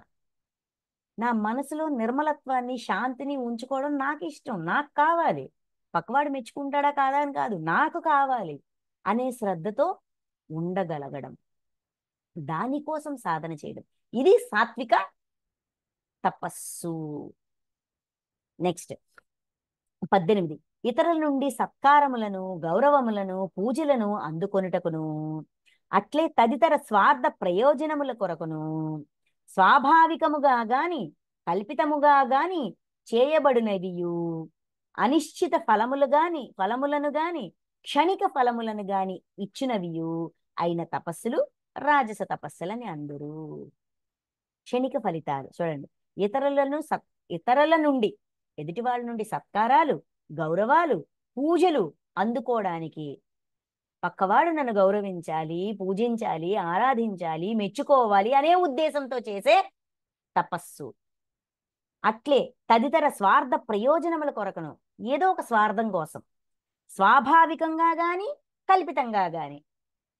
నా మనసులో నిర్మలత్వాన్ని శాంతిని ఉంచుకోవడం నాకు ఇష్టం, నాకు కావాలి, పక్కవాడు మెచ్చుకుంటాడా కాదా అని కాదు, నాకు కావాలి అనే శ్రద్ధతో ఉండగలగడం, దానికోసం సాధన చేయడం, ఇది సాత్విక తపస్సు. నెక్స్ట్ 18. ఇతరుల నుండి సత్కారములను, గౌరవములను, పూజలను అందుకొనుటకును, అట్లే తదితర స్వార్థ ప్రయోజనముల కొరకును, స్వాభావికముగా గాని కల్పితముగా గాని చేయబడినవియు, అనిశ్చిత ఫలములను గాని క్షణిక ఫలములను గాని ఇచ్చినవియు అయిన తపస్సులు రాజస తపస్సులని అందరూ. క్షణిక ఫలితాలు చూడండి, ఇతరులను ఇతరుల నుండి, ఎదుటి వాళ్ళ నుండి సత్కారాలు, గౌరవాలు, పూజలు అందుకోవడానికి, పక్కవాడు నన్ను గౌరవించాలి, పూజించాలి, ఆరాధించాలి, మెచ్చుకోవాలి అనే ఉద్దేశంతో చేసే తపస్సు. అట్లే తదితర స్వార్థ ప్రయోజనముల కొరకును, ఏదో ఒక స్వార్థం కోసం, స్వాభావికంగా గాని కల్పితంగా గాని,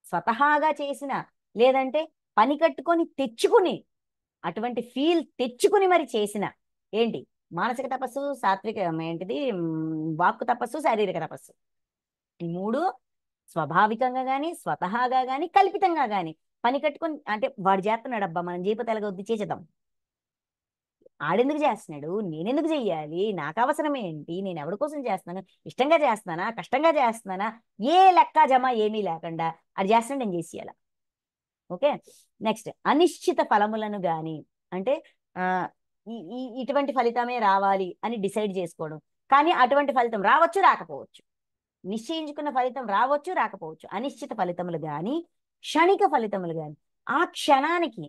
స్వతహాగా చేసిన, లేదంటే పని కట్టుకొని తెచ్చుకుని, అటువంటి ఫీల్ తెచ్చుకుని మరి చేసిన, ఏంటి మానసిక తపస్సు, సాత్విక ఏంటిది, వాక్కు తపస్సు, శారీరక తపస్సు, ఈ 3 స్వాభావికంగా గాని, స్వతహాగా గాని, కల్పితంగా గాని పని కట్టుకొని, అంటే వాడు చేస్తున్నాడు అబ్బా మనం చేయకపోతే ఎలాగొద్ది, చేసేద్దాం, ఆడెందుకు చేస్తున్నాడు, నేనెందుకు చెయ్యాలి, నాకు అవసరం ఏంటి, నేను ఎవరి కోసం చేస్తున్నాను, ఇష్టంగా చేస్తున్నానా, కష్టంగా చేస్తున్నానా, ఏ లెక్క జమ ఏమీ లేకుండా అది చేస్తున్నాడు, నేను చేసేయాల. ఓకే, నెక్స్ట్ అనిశ్చిత ఫలములను గాని, అంటే ఆ ఇటువంటి ఫలితమే రావాలి అని డిసైడ్ చేసుకోవడం, కానీ అటువంటి ఫలితం రావచ్చు రాకపోవచ్చు, నిశ్చయించుకున్న ఫలితం రావచ్చు రాకపోవచ్చు, అనిశ్చిత ఫలితములు గాని క్షణిక ఫలితములు గాని, ఆ క్షణానికి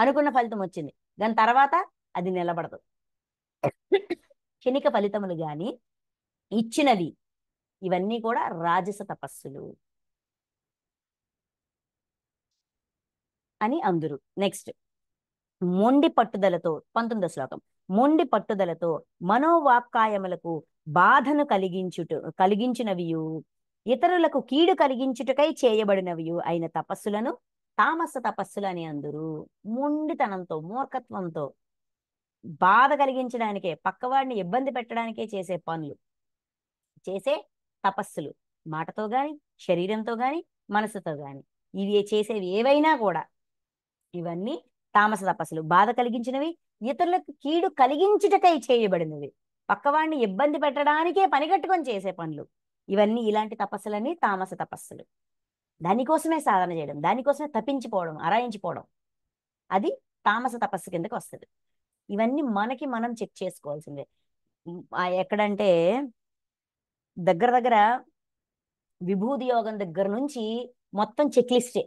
అనుకున్న ఫలితం వచ్చింది, దాని తర్వాత అది నిలబడదు. క్షణిక ఫలితములు గాని ఇచ్చినవి, ఇవన్నీ కూడా రాజస తపస్సులు అని అందురు. నెక్స్ట్ మొండి పట్టుదలతో, 19వ శ్లోకం. మొండి పట్టుదలతో మనోవాక్కాయములకు బాధను కలిగించినవియు, ఇతరులకు కీడు కలిగించుటకై చేయబడినవియు అయిన తపస్సులను తామస తపస్సులు అని అందురు. మొండితనంతో, మూర్ఖత్వంతో, బాధ కలిగించడానికే, పక్కవాడిని ఇబ్బంది పెట్టడానికే చేసే పనులు, చేసే తపస్సులు, మాటతో గాని, శరీరంతో గాని, మనసుతో గాని, ఇవి చేసేవి ఏవైనా కూడా ఇవన్నీ తామస తపస్సులు. బాధ కలిగించినవి, ఇతరులకు కీడు కలిగించుటకై చేయబడినవి, పక్కవాడిని ఇబ్బంది పెట్టడానికే పనిగట్టుకొని చేసే పనులు, ఇవన్నీ ఇలాంటి తపస్సులన్నీ తామస తపస్సులు. దానికోసమే సాధన చేయడం, దానికోసమే తప్పించిపోవడం, అరాయించిపోవడం, అది తామస తపస్సు కిందకి వస్తుంది. ఇవన్నీ మనకి మనం చెక్ చేసుకోవాల్సిందే. ఎక్కడంటే దగ్గర దగ్గర విభూది యోగం దగ్గర నుంచి మొత్తం చెక్ లిస్టే,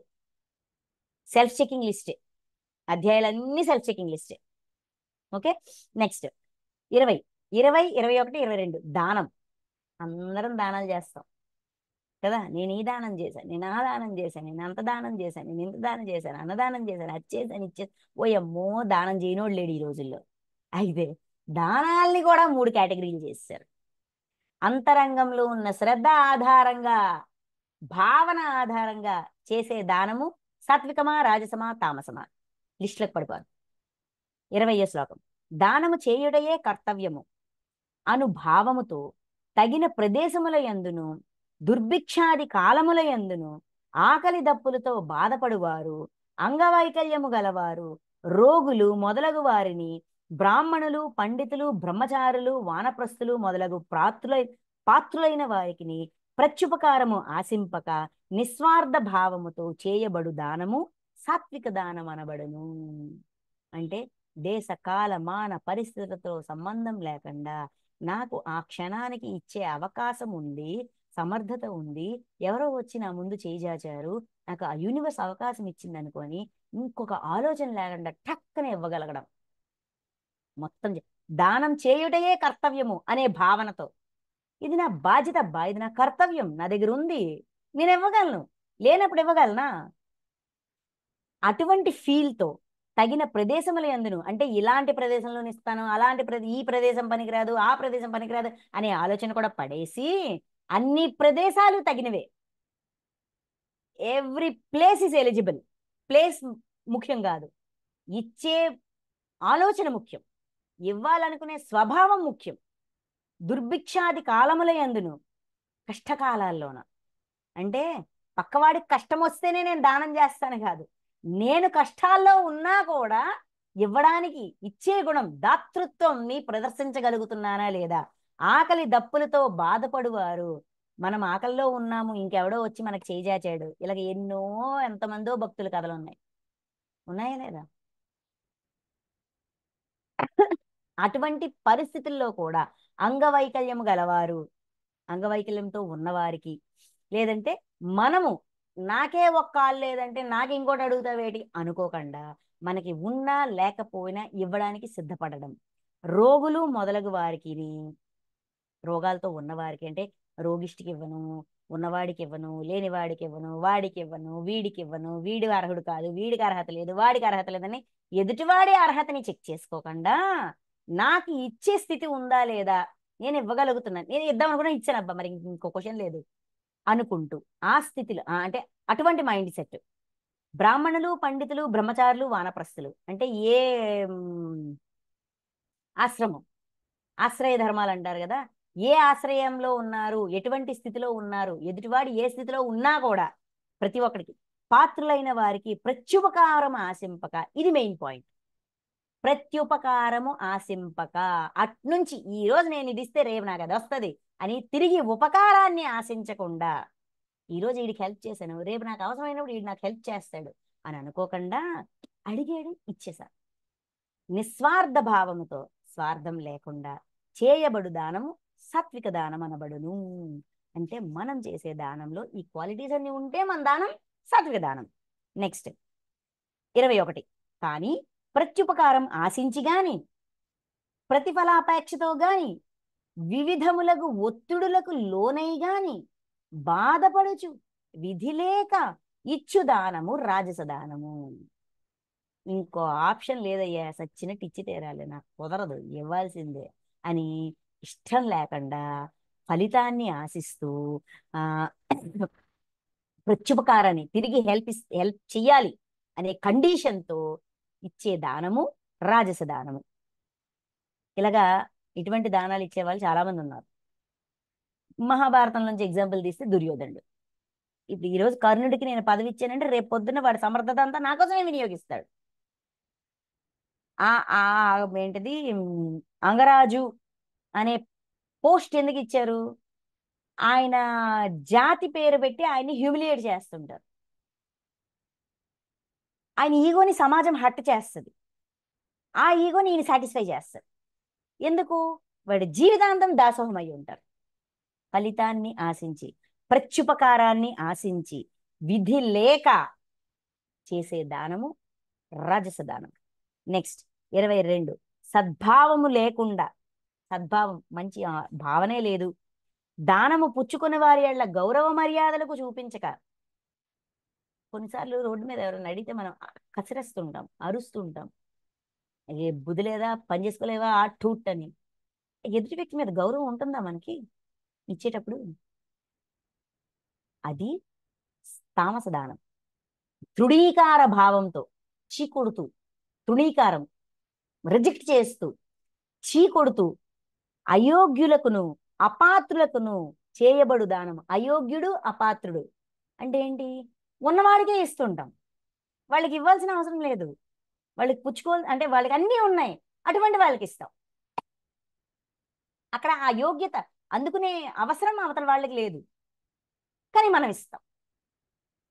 సెల్ఫ్ చెకింగ్ లిస్టే, అధ్యాయాలన్నీ సెల్ఫ్ చెకింగ్ లిస్టే. ఓకే, నెక్స్ట్ 20, 20, 21, 22 దానం. అందరం దానాలు చేస్తాం కదా. నేను ఈ దానం చేశాను, నేను ఆ దానం చేశాను, నేను అంత దానం చేశాను, నేను ఇంత దానం చేశాను, అన్నదానం చేశాను, అది చేశాను, ఇచ్చేసి ఓ అమ్మో దానం చేయనోడు లేడు ఈ రోజుల్లో. అయితే దానాల్ని కూడా 3 కేటగిరీలు చేశారు. అంతరంగంలో ఉన్న శ్రద్ధ ఆధారంగా, భావన ఆధారంగా చేసే దానము సాత్వికమా, రాజసమా, తామసమా? లిస్టులకు పడిపోదు. 20వ శ్లోకం. దానము చేయుటయే కర్తవ్యము అను భావముతో తగిన ప్రదేశముల యందును, దుర్భిక్షాది కాలముల యందును, ఆకలి దప్పులతో బాధపడువారు, అంగవైకల్యము గలవారు, రోగులు మొదలగు వారిని, బ్రాహ్మణులు, పండితులు, బ్రహ్మచారులు, వానప్రస్థులు మొదలగు పాత్రులైన వారికి ప్రత్యుపకారము ఆశింపక నిస్వార్థ భావముతో చేయబడు దానము సాత్విక దానం అనబడును. అంటే దేశ కాల మాన పరిస్థితులతో సంబంధం లేకుండా నాకు ఆ క్షణానికి ఇచ్చే అవకాశం ఉంది, సమర్థత ఉంది, ఎవరో వచ్చి నా ముందు చేజాచారు, నాకు ఆ యూనివర్స్ అవకాశం ఇచ్చింది అనుకొని ఇంకొక ఆలోచన లేకుండా టక్కనే ఇవ్వగలగడం. మొత్తం దానం చేయుటయే కర్తవ్యము అనే భావనతో, ఇది నా బాధ్యత అబ్బా, ఇది నా కర్తవ్యం, నా దగ్గర ఉంది, నేను ఇవ్వగలను, లేనప్పుడు ఇవ్వగలనా? అటువంటి ఫీల్తో తగిన ప్రదేశముల యందును, అంటే ఇలాంటి ప్రదేశంలో ఇస్తాను, అలాంటి ఈ ప్రదేశం పనికిరాదు, ఆ ప్రదేశం పనికిరాదు అనే ఆలోచన కూడా పడేసి, అన్ని ప్రదేశాలు తగినవే. Every place is eligible. Place ముఖ్యం కాదు, ఇచ్చే ఆలోచన ముఖ్యం, ఇవ్వాలనుకునే స్వభావం ముఖ్యం. దుర్భిక్షాది కాలముల యందును, కష్టకాలాల్లోన, అంటే పక్కవాడికి కష్టం వస్తేనే నేను దానం చేస్తాను కాదు, నేను కష్టాల్లో ఉన్నా కూడా ఇవ్వడానికి ఇచ్చే గుణం, దాతృత్వంని ప్రదర్శించగలుగుతున్నానా లేదా? ఆకలి దప్పులతో బాధపడువారు, మనం ఆకలిలో ఉన్నాము, ఇంకెవడో వచ్చి మనకు చేజాచాడు, ఇలాగ ఎన్నో ఎంతమందో భక్తుల కథలు ఉన్నాయి, ఉన్నాయా లేదా? అటువంటి పరిస్థితుల్లో కూడా అంగవైకల్యము గలవారు, అంగవైకల్యంతో ఉన్నవారికి, లేదంటే మనము నాకే ఒక్క కాలు లేదంటే నాకు ఇంకోటి అడుగుతావేటి అనుకోకుండా మనకి ఉన్నా లేకపోయినా ఇవ్వడానికి సిద్ధపడడం. రోగులు మొదలగు వారికి, రోగాలతో ఉన్నవారికి, అంటే రోగిష్టికి ఇవ్వను, ఉన్నవాడికి ఇవ్వను, లేనివాడికి ఇవ్వను, వాడికి ఇవ్వను, వీడికి ఇవ్వను, వీడి అర్హుడు కాదు, వీడికి అర్హత లేదు, వాడికి అర్హత లేదని ఎదుటివాడి అర్హతని చెక్ చేసుకోకుండా నాకు ఇచ్చే స్థితి ఉందా లేదా, నేను ఇవ్వగలుగుతున్నాను, నేను ఇద్దాం అనుకున్నా ఇచ్చాను అబ్బా, మరి ఇంకో క్వశ్చన్ లేదు అనుకుంటూ ఆ స్థితిలో, అంటే అటువంటి మైండ్ సెట్. బ్రాహ్మణులు, పండితులు, బ్రహ్మచారులు, వానప్రస్థులు అంటే ఏ ఆశ్రమం, ఆశ్రయ ధర్మాలు అంటారు కదా, ఏ ఆశ్రయంలో ఉన్నారు, ఎటువంటి స్థితిలో ఉన్నారు, ఎదుటివాడు ఏ స్థితిలో ఉన్నా కూడా ప్రతి ఒక్కరికి పాత్రులైన వారికి ప్రత్యుపకారం ఆశింపక, ఇది మెయిన్ పాయింట్. ప్రత్యుపకారము ఆశింపక, అట్నుంచి ఈ రోజు నేను ఇది ఇస్తే రేపు నాకు అది వస్తుంది అని తిరిగి ఉపకారాన్ని ఆశించకుండా, ఈరోజు వీడికి హెల్ప్ చేశాను, రేపు నాకు అవసరమైనప్పుడు వీడు నాకు హెల్ప్ చేస్తాడు అని అనుకోకుండా అడిగాడు, ఇచ్చేసా. నిస్వార్థ భావముతో, స్వార్థం లేకుండా చేయబడు దానము సాత్విక దానం అనబడును. అంటే మనం చేసే దానంలో ఈ క్వాలిటీస్ అన్ని ఉంటే మన దానం సాత్విక దానం. నెక్స్ట్ 21. కానీ ప్రత్యుపకారం ఆశించి గాని, ప్రతిఫలాపేక్షతో గాని, వివిధములకు ఒత్తిడులకు లోనై గాని బాధపడుచు విధి లేక ఇచ్చు దానము రాజస దానము. ఇంకో ఆప్షన్ లేదయ్యా, సచ్చినట్టు ఇచ్చి తీరాలి, నాకు కుదరదు, ఇవ్వాల్సిందే అని ఇష్టం లేకుండా ఫలితాన్ని ఆశిస్తూ ఆ ప్రత్యుపకారాన్ని తిరిగి హెల్ప్ చెయ్యాలి అనే కండిషన్తో ఇచ్చే దానము రాజస దానము. ఇలాగా ఇటువంటి దానాలు ఇచ్చే వాళ్ళు చాలా మంది ఉన్నారు. మహాభారతం నుంచి ఎగ్జాంపుల్ తీస్తే దుర్యోధనుడు. ఇప్పుడు ఈరోజు కర్ణుడికి నేను పదవి ఇచ్చానంటే రేపు పొద్దున్న వాడి సమర్థత అంతా నా కోసమే వినియోగిస్తాడు. ఆ ఆ ఏంటిది అంగరాజు అనే పోస్ట్ ఎందుకు ఇచ్చారు? ఆయన జాతి పేరు పెట్టి ఆయన్ని హ్యూమిలియేట్ చేస్తుంటారు. ఆయన ఈగోని సమాజం హట్ చేస్తుంది, ఆ ఈగోని ఈయన సాటిస్ఫై చేస్తారు. ఎందుకు? వాడి జీవితాంతం దాసోహమై ఉంటారు. ఫలితాన్ని ఆశించి, ప్రత్యుపకారాన్ని ఆశించి, విధి లేక చేసే దానము రాజస దానం. నెక్స్ట్ 22, సద్భావము లేకుండా, సద్భావం మంచి భావనే లేదు, దానము పుచ్చుకుని వారి యెడల గౌరవ మర్యాదలకు చూపించక. కొన్నిసార్లు రోడ్డు మీద ఎవరైనా అడిగితే మనం కసిరేస్తుంటాం, అరుస్తుంటాం, ఏ బుద్ధి లేదా, పని చేసుకోలేవా, ఆ టూట్ అని. ఎదుటి వ్యక్తి మీద గౌరవం ఉంటుందా మనకి ఇచ్చేటప్పుడు? అది తామస దానం. తృణీకార భావంతో చీకొడుతూ, తృణీకారం, రిజెక్ట్ చేస్తూ, చీకొడుతూ, అయోగ్యులకును అపాత్రులకును చేయబడు దానం. అయోగ్యుడు అపాత్రుడు అంటే ఏంటి? ఉన్నవాడికే ఇస్తుంటాం, వాళ్ళకి ఇవ్వాల్సిన అవసరం లేదు, వాళ్ళకి అంటే వాళ్ళకి అన్నీ ఉన్నాయి, అటువంటి వాళ్ళకి ఇస్తాం. అక్కడ ఆ యోగ్యత అందుకునే అవసరం అవతల వాళ్ళకి లేదు, కానీ మనం ఇస్తాం.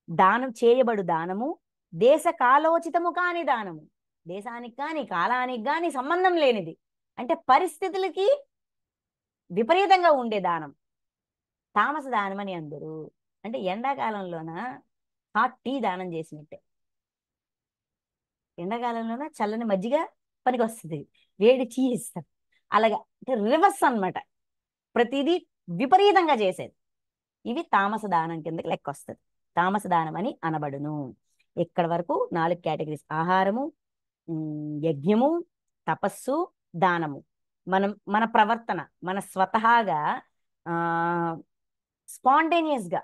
దానం చేయబడు దానము దేశ కాలోచితము కాని దానము. దేశానికి కానీ కాలానికి కానీ సంబంధం లేనిది, అంటే పరిస్థితులకి విపరీతంగా ఉండే దానం తామస దానం అని అందరూ. అంటే ఎండాకాలంలోన హాట్ టీ దానం చేసినట్టే, ఎండాకాలంలోన చల్లని మజ్జిగ పనికి వస్తుంది, వేడి టీ ఇస్తారు. అలాగా అంటే రివర్స్ అన్నమాట, ప్రతిదీ విపరీతంగా చేసేది. ఇవి తామస దానం కిందకి లెక్క వస్తుంది, తామస దానం అని అనబడును. ఇక్కడ వరకు 4 కేటగిరీస్: ఆహారము, యజ్ఞము, తపస్సు, దానము. మన ప్రవర్తన, మన స్వతహాగా స్పాంటేనియస్గా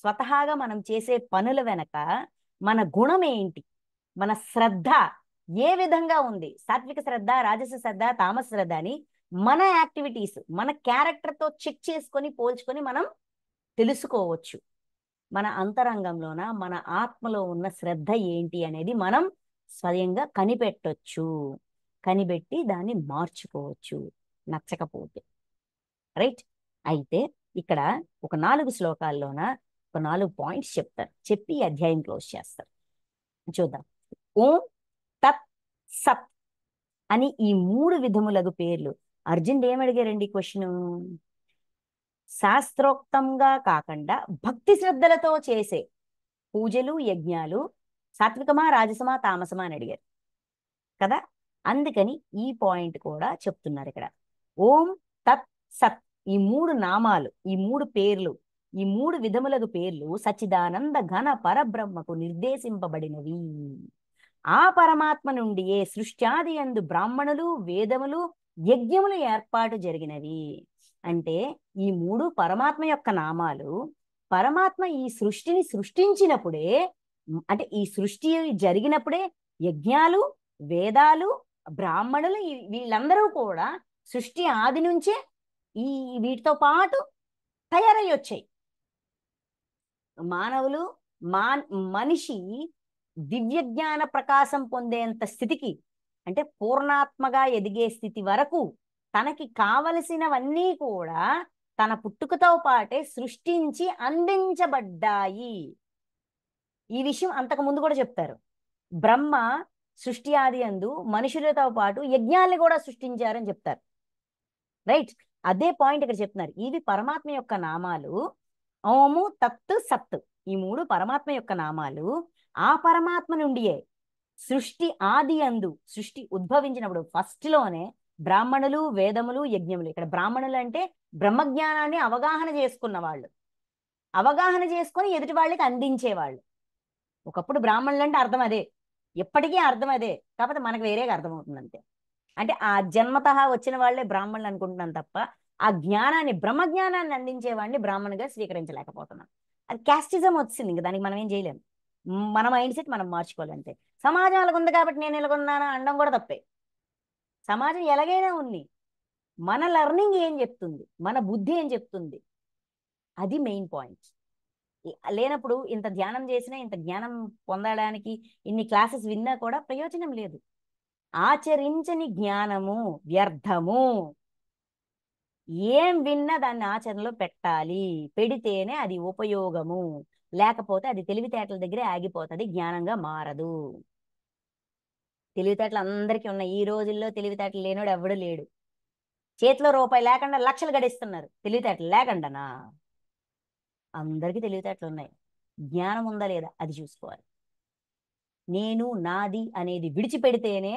స్వతహాగా మనం చేసే పనుల వెనక మన గుణం ఏంటి, మన శ్రద్ధ ఏ విధంగా ఉంది, సాత్విక శ్రద్ధ, రాజస శ్రద్ధ, తామస శ్రద్ధ అని మన యాక్టివిటీస్, మన క్యారెక్టర్తో చెక్ చేసుకొని పోల్చుకొని మనం తెలుసుకోవచ్చు. మన అంతరంగంలోన మన ఆత్మలో ఉన్న శ్రద్ధ ఏంటి అనేది మనం స్వయంగా కనిపెట్టొచ్చు, కనిపెట్టి దాన్ని మార్చుకోవచ్చు నచ్చకపోతే. రైట్? అయితే ఇక్కడ ఒక 4 శ్లోకాల్లోన ఒక 4 పాయింట్స్ చెప్తారు, చెప్పి ఈ అధ్యాయం క్లోజ్ చేస్తారు. చూద్దాం. ఓం తత్ సత్ అని ఈ 3 విధములగు పేర్లు. అర్జునుడు ఏమడిగారండి క్వశ్చన్? శాస్త్రోక్తంగా కాకుండా భక్తి శ్రద్ధలతో చేసే పూజలు, యజ్ఞాలు సాత్వికమా, రాజసమా, తామసమా అని అడిగారు కదా. అందుకని ఈ పాయింట్ కూడా చెప్తున్నారు ఇక్కడ. ఓం తత్ సత్, ఈ 3 నామాలు, ఈ 3 పేర్లు, ఈ 3 విధములకు పేర్లు సచ్చిదానంద ఘన పరబ్రహ్మకు నిర్దేశింపబడినవి. ఆ పరమాత్మ నుండియే సృష్ట్యాది యందు బ్రాహ్మణులు, వేదములు, యజ్ఞములు ఏర్పాటు జరిగినవి. అంటే ఈ 3 పరమాత్మ యొక్క నామాలు. పరమాత్మ ఈ సృష్టిని సృష్టించినప్పుడే, అంటే ఈ సృష్టి జరిగినప్పుడే యజ్ఞాలు, వేదాలు, బ్రాహ్మణులు వీళ్ళందరూ కూడా సృష్టి ఆది నుంచే ఈ వీటితో పాటు తయారై వచ్చాయి. మానవులు, మనిషి దివ్య జ్ఞాన ప్రకాశం పొందేంత స్థితికి, అంటే పూర్ణాత్మగా ఎదిగే స్థితి వరకు తనకి కావలసినవన్నీ కూడా తన పుట్టుకతో పాటే సృష్టించి అందించబడ్డాయి. ఈ విషయం అంతకు ముందు కూడా చెప్తారు. బ్రహ్మ సృష్టి ఆది యందు మనుషులతో పాటు యజ్ఞాల్ని కూడా సృష్టించారని చెప్తారు. రైట్? అదే పాయింట్ ఇక్కడ చెప్తున్నారు. ఇవి పరమాత్మ యొక్క నామాలు. ఓము తత్తు సత్తు, ఈ 3 పరమాత్మ యొక్క నామాలు. ఆ పరమాత్మ నుండియే సృష్టి ఆది యందు, సృష్టి ఉద్భవించినప్పుడు ఫస్ట్ లోనే బ్రాహ్మణులు, వేదములు, యజ్ఞములు. ఇక్కడ బ్రాహ్మణులు అంటే బ్రహ్మజ్ఞానాన్ని అవగాహన చేసుకున్న వాళ్ళు, అవగాహన చేసుకొని ఎదుటి వాళ్ళకి అందించేవాళ్ళు. ఒకప్పుడు బ్రాహ్మణులు అంటే అర్థం అదే, ఎప్పటికీ అర్థం అదే, కాకపోతే మనకు వేరేగా అర్థమవుతుంది అంతే. అంటే ఆ జన్మతః వచ్చిన వాళ్ళే బ్రాహ్మణులు అనుకుంటున్నాం తప్ప ఆ జ్ఞానాన్ని, బ్రహ్మజ్ఞానాన్ని అందించే వాడిని బ్రాహ్మణుగా స్వీకరించలేకపోతున్నాం. అది క్యాస్టిజం వచ్చింది, ఇంకా దానికి మనం ఏం చేయలేం. మన మైండ్ సెట్ మనం మార్చుకోవాలంటే. సమాజం అలాగ ఉంది కాబట్టి నేను ఎలాగొన్నానా అనడం కూడా తప్పే. సమాజం ఎలాగైనా ఉంది, మన లెర్నింగ్ ఏం చెప్తుంది, మన బుద్ధి ఏం చెప్తుంది, అది మెయిన్ పాయింట్. లేనప్పుడు ఇంత ధ్యానం చేసినా, ఇంత జ్ఞానం పొందడానికి ఇన్ని క్లాసెస్ విన్నా కూడా ప్రయోజనం లేదు. ఆచరించని జ్ఞానము వ్యర్థము. ఏం విన్నా దాన్ని ఆచరణలో పెట్టాలి, పెడితేనే అది ఉపయోగము, లేకపోతే అది తెలివితేటల దగ్గరే ఆగిపోతుంది, జ్ఞానంగా మారదు. తెలివితేటలు అందరికీ ఉన్నాయి. ఈ రోజుల్లో తెలివితేటలు లేనోడు ఎవడు లేడు. చేతిలో రూపాయి లేకుండా లక్షలు గడిస్తున్నారు తెలివితేటలు లేకుండానా? అందరికీ తెలివితేటలు ఉన్నాయి. జ్ఞానం ఉందా లేదా అది చూసుకోవాలి. నేను నాది అనేది విడిచిపెడితేనే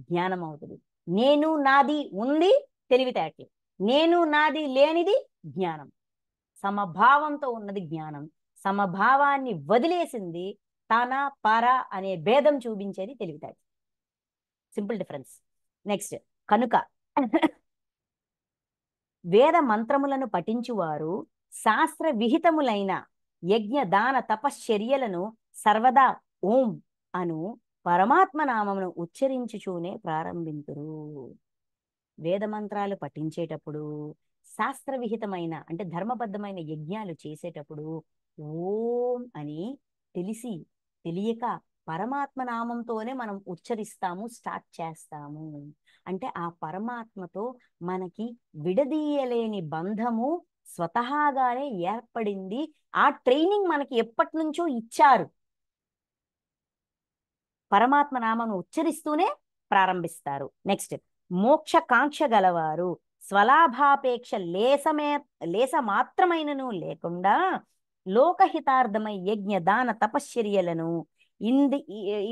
జ్ఞానం అవుతుంది. నేను నాది ఉంది తెలివితేటలు, నేను నాది లేనిది జ్ఞానం. సమభావంతో ఉన్నది జ్ఞానం. సమభావాన్ని వదిలేసింది తన పర అనే భేదం చూపించేది తెలివితేటలు. Simple difference. నెక్స్ట్ కనుక వేద మంత్రములను పఠించువారు శాస్త్ర విహితములైన యజ్ఞ దాన తపశ్చర్యలను సర్వదా ఓం అను పరమాత్మ నామమును ఉచ్చరించుచూనే ప్రారంభింతురు. వేద మంత్రాలు పఠించేటప్పుడు, శాస్త్ర విహితమైన అంటే ధర్మబద్ధమైన యజ్ఞాలు చేసేటప్పుడు ఓం అని తెలిసి తెలియక పరమాత్మ నామంతోనే మనం ఉచ్చరిస్తాము, స్టార్ట్ చేస్తాము. అంటే ఆ పరమాత్మతో మనకి విడదీయలేని బంధము స్వతహాగానే ఏర్పడింది. ఆ ట్రైనింగ్ మనకి ఎప్పటి నుంచో ఇచ్చారు. పరమాత్మ నామను ఉచ్చరిస్తూనే ప్రారంభిస్తారు. నెక్స్ట్ మోక్షకాంక్ష గలవారు స్వలాభాపేక్ష లేస మాత్రమైనను లేకుండా లోకహితార్థమై యజ్ఞ దాన తపశ్చర్యలను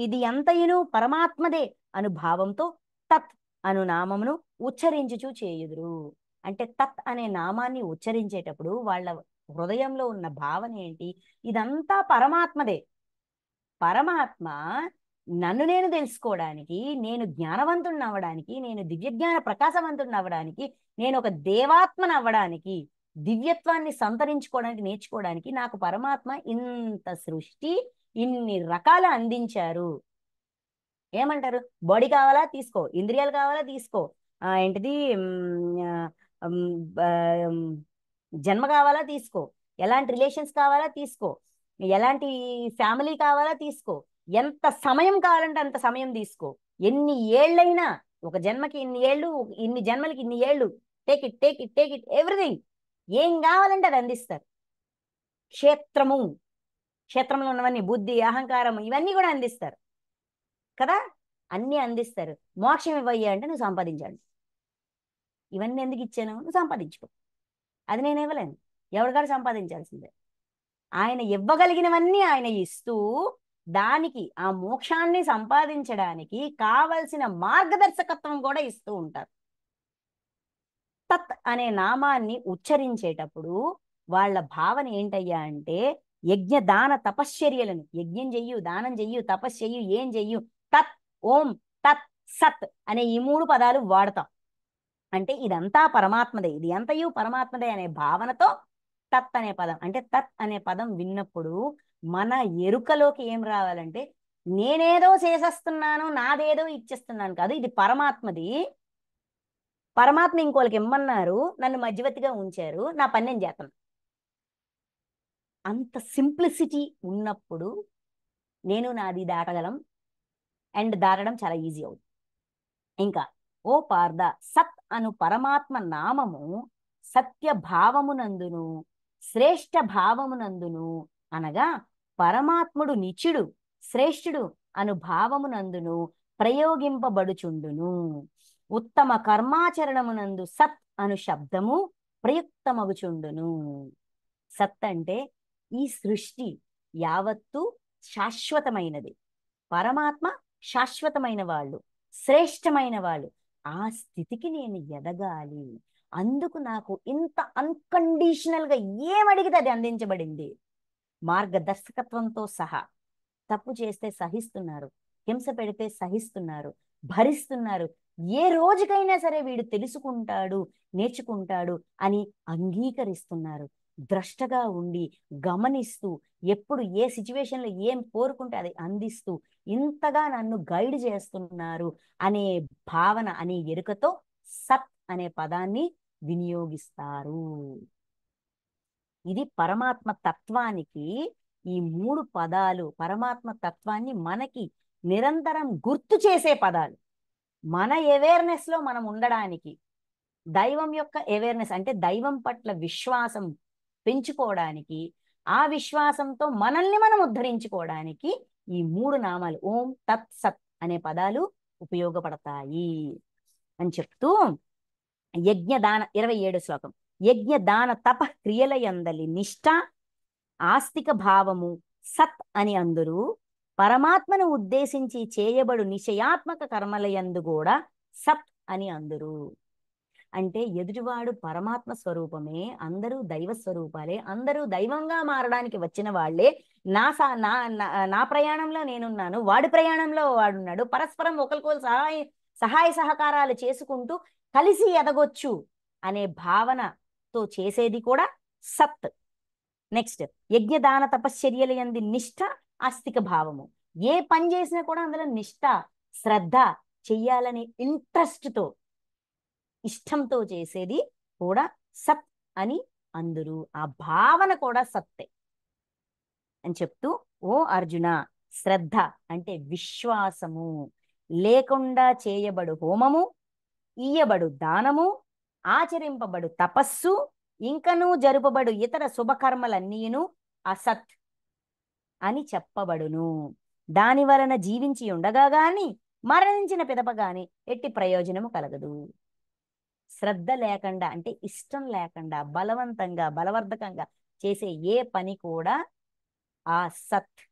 ఇది అంతయును పరమాత్మదే అను భావంతో తత్ అను నామమును ఉచ్చరించుచు చేయుదురు. అంటే తత్ అనే నామాన్ని ఉచ్చరించేటప్పుడు వాళ్ళ హృదయంలో ఉన్న భావన ఏంటి? ఇదంతా పరమాత్మదే. పరమాత్మ నన్ను నేను తెలుసుకోవడానికి, నేను జ్ఞానవంతుడిని అవ్వడానికి, నేను దివ్యజ్ఞాన ప్రకాశవంతుడిని అవ్వడానికి, నేను ఒక దేవాత్మని అవ్వడానికి, దివ్యత్వాన్ని సంతరించుకోవడానికి, నేర్చుకోవడానికి నాకు పరమాత్మ ఇంత సృష్టి ఇన్ని రకాల అందించారు. ఏమంటారు? బాడీ కావాలా తీసుకో, ఇంద్రియాలు కావాలా తీసుకో, ఏంటిది జన్మ కావాలా తీసుకో, ఎలాంటి రిలేషన్స్ కావాలా తీసుకో, ఎలాంటి ఫ్యామిలీ కావాలా తీసుకో, ఎంత సమయం కావాలంటే అంత సమయం తీసుకో, ఎన్ని ఏళ్ళైనా, ఒక జన్మకి ఇన్ని ఏళ్ళు, ఇన్ని జన్మలకి ఇన్ని ఏళ్ళు, take it take it take it everything. ఏం కావాలంటే అది అందిస్తారు. క్షేత్రంలో ఉన్నవన్నీ బుద్ధి అహంకారం ఇవన్నీ కూడా అందిస్తారు కదా. అన్నీ అందిస్తారు. మోక్షం ఇవ్వయ్యా అంటే నువ్వు సంపాదించాడు. ఇవన్నీ ఎందుకు ఇచ్చాను? నువ్వు సంపాదించుకో. అది నేను ఇవ్వలేను, ఎవరికాడు సంపాదించాల్సిందే. ఆయన ఇవ్వగలిగినవన్నీ ఆయన ఇస్తూ దానికి ఆ మోక్షాన్ని సంపాదించడానికి కావలసిన మార్గదర్శకత్వం కూడా ఇస్తూ ఉంటారు. తత్ అనే నామాన్ని ఉచ్చరించేటప్పుడు వాళ్ళ భావన ఏంటయ్యా అంటే యజ్ఞ దాన తపశ్చర్యలను, యజ్ఞం చెయ్యు, దానం చెయ్యు, తపస్సు చెయ్యు, ఏం చెయ్యు, తత్ ఓం తత్ సత్ అనే ఈ 3 పదాలు వాడతాం. అంటే ఇదంతా పరమాత్మదే, ఇది అంతయు పరమాత్మదే అనే భావనతో తత్ అనే పదం. అంటే తత్ అనే పదం విన్నప్పుడు మన ఎరుకలోకి ఏం రావాలంటే నేనేదో చేసేస్తున్నాను, నాదేదో ఇచ్చేస్తున్నాను కాదు, ఇది పరమాత్మది. పరమాత్మ ఇంకోళ్ళకి ఇమ్మన్నారు, నన్ను మధ్యవర్తిగా ఉంచారు, నా పని నేను చేస్తాను. అంత సింప్లిసిటీ ఉన్నప్పుడు నేను నాది దాటగలం, అండ్ దాటడం చాలా ఈజీ అవుతుంది. ఇంకా ఓ పార్థ, సత్ అను పరమాత్మ నామము సత్య భావమునందును శ్రేష్ఠ భావమునందును అనగా పరమాత్ముడు నిచుడు శ్రేష్ఠుడు అను భావమునందును ప్రయోగింపబడుచుండును. ఉత్తమ కర్మాచరణమునందు సత్ అను శబ్దము ప్రయుక్తమగుచుండును. సత్ అంటే ఈ సృష్టి యావత్తు శాశ్వతమైనది, పరమాత్మ శాశ్వతమైన వాళ్ళు, శ్రేష్టమైన వాళ్ళు. ఆ స్థితికి నేను ఎదగాలి, అందుకు నాకు ఇంత అన్కండిషనల్ గా ఏమడిగితే అది అందించబడింది, మార్గదర్శకత్వంతో సహా. తప్పు చేస్తే సహిస్తున్నారు, హింస పెడితే సహిస్తున్నారు, భరిస్తున్నారు. ఏ రోజుకైనా సరే వీడు తెలుసుకుంటాడు, నేర్చుకుంటాడు అని అంగీకరిస్తున్నారు. ద్రష్టగా ఉండి గమనిస్తూ ఎప్పుడు ఏ సిచ్యువేషన్లో ఏం కోరుకుంటే అది అందిస్తూ ఇంతగా నన్ను గైడ్ చేస్తున్నారు అనే భావన, అనే ఎరుకతో సత్ అనే పదాన్ని వినియోగిస్తారు. ఇది పరమాత్మ తత్వానికి ఈ 3 పదాలు పరమాత్మ తత్వాన్ని మనకి నిరంతరం గుర్తు చేసే పదాలు. మన అవేర్నెస్ లో మనం ఉండడానికి, దైవం యొక్క అవేర్నెస్ అంటే దైవం పట్ల విశ్వాసం పెంచుకోవడానికి, ఆ విశ్వాసంతో మనల్ని మనం ఉద్ధరించుకోవడానికి ఈ 3 నామాలు ఓం తత్ సత్ అనే పదాలు ఉపయోగపడతాయి అని చెప్తూ యజ్ఞదాన 27 శ్లోకం. యజ్ఞదాన తప క్రియల యందలి నిష్ఠ ఆస్తిక భావము సత్ అని అందరూ పరమాత్మను ఉద్దేశించి చేయబడు నిశ్చయాత్మక కర్మలయందు కూడా సత్ అని అందరూ. అంటే ఎదుటివాడు పరమాత్మ స్వరూపమే, అందరూ దైవ స్వరూపాలే, అందరూ దైవంగా మారడానికి వచ్చిన వాళ్ళే. నా సా నా నా నా ప్రయాణంలో నేనున్నాను, వాడి ప్రయాణంలో వాడున్నాడు, పరస్పరం ఒకరికొకరు సహాయ సహకారాలు చేసుకుంటూ కలిసి ఎదగొచ్చు అనే భావనతో చేసేది కూడా సత్. నెక్స్ట్, యజ్ఞదాన తపశ్చర్యల యందు నిష్ఠ ఆస్తిక భావము. ఏ పని చేసినా కూడా అందులో నిష్ఠ, శ్రద్ధ, చెయ్యాలనే ఇంట్రెస్ట్తో, ఇష్టంతో చేసేది కూడా సత్ అని అందరూ. ఆ భావన కూడా సత్తే అని చెప్తూ, ఓ అర్జున, శ్రద్ధ అంటే విశ్వాసము లేకుండా చేయబడు హోమము, ఇయ్యబడు దానము, ఆచరింపబడు తపస్సు, ఇంకనూ జరుపబడు ఇతర శుభకర్మలన్నీను అసత్ అని చెప్పబడును. దాని వలన జీవించి ఉండగా గాని మరణించిన పిదప గాని ఎట్టి ప్రయోజనము కలగదు. శ్రద్ధ లేకుండా అంటే ఇష్టం లేకుండా బలవంతంగా బలవర్ధకంగా చేసే ఏ పని కూడా ఆ సత్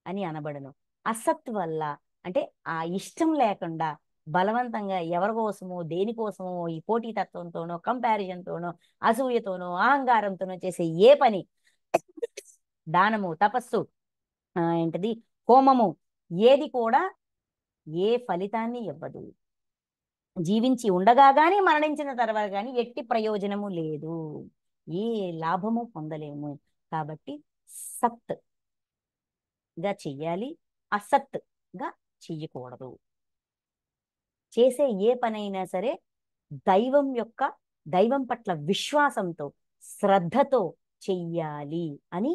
అని అనబడను. అసత్ వల్ల అంటే ఆ ఇష్టం లేకుండా బలవంతంగా ఎవరి కోసమో దేనికోసమో ఈ పోటీతత్వంతోనో కంపారిజన్తోనో అసూయతోనో అహంకారంతోనో చేసే ఏ పని, దానము, తపస్సు, ఏంటిది, హోమము, ఏది కూడా ఏ ఫలితాన్ని ఇవ్వదు. జీవించి ఉండగా గాని మరణించిన తర్వాత గాని ఎట్టి ప్రయోజనము లేదు, ఏ లాభము పొందలేము. కాబట్టి సత్ గా చెయ్యాలి, అసత్ గా చెయ్యకూడదు. చేసే ఏ పనైనా సరే దైవం పట్ల విశ్వాసంతో శ్రద్ధతో చెయ్యాలి అని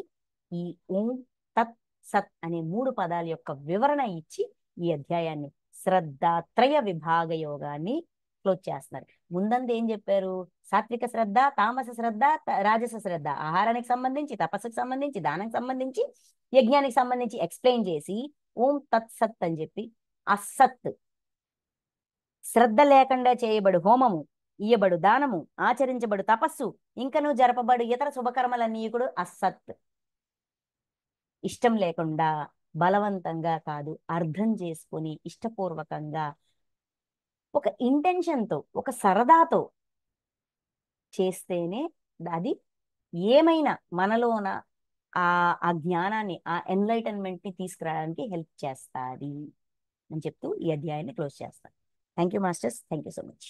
ఈ ఓం తత్ సత్ అనే 3 పదాల యొక్క వివరణ ఇచ్చి ఈ అధ్యాయాన్ని శ్రద్ధాత్రయ విభాగ యోగాన్ని క్లోజ్ చేస్తున్నారు. ముందంతా ఏం చెప్పారు? సాత్విక శ్రద్ధ, తామస శ్రద్ధ, రాజస శ్రద్ధ, ఆహారానికి సంబంధించి, తపస్సుకు సంబంధించి, దానానికి సంబంధించి, యజ్ఞానికి సంబంధించి ఎక్స్ప్లెయిన్ చేసి ఓం తత్ సత్ అని చెప్పి అసత్, శ్రద్ధ లేకుండా చేయబడు హోమము, ఇయ్యబడు దానము, ఆచరించబడు తపస్సు, ఇంకనూ జరపబడు ఇతర శుభకర్మలన్నీ కూడా అసత్. ఇష్టం లేకుండా బలవంతంగా కాదు, అర్థం చేసుకొని ఇష్టపూర్వకంగా ఒక ఇంటెన్షన్తో ఒక సరదాతో చేస్తేనే అది ఏమైనా మనలోన ఆ జ్ఞానాన్ని, ఆ ఎన్లైటన్మెంట్ ని తీసుకురావడానికి హెల్ప్ చేస్తుంది అని చెప్తూ ఈ అధ్యాయాన్ని క్లోజ్ చేస్తాను. Thank you masters, thank you so much.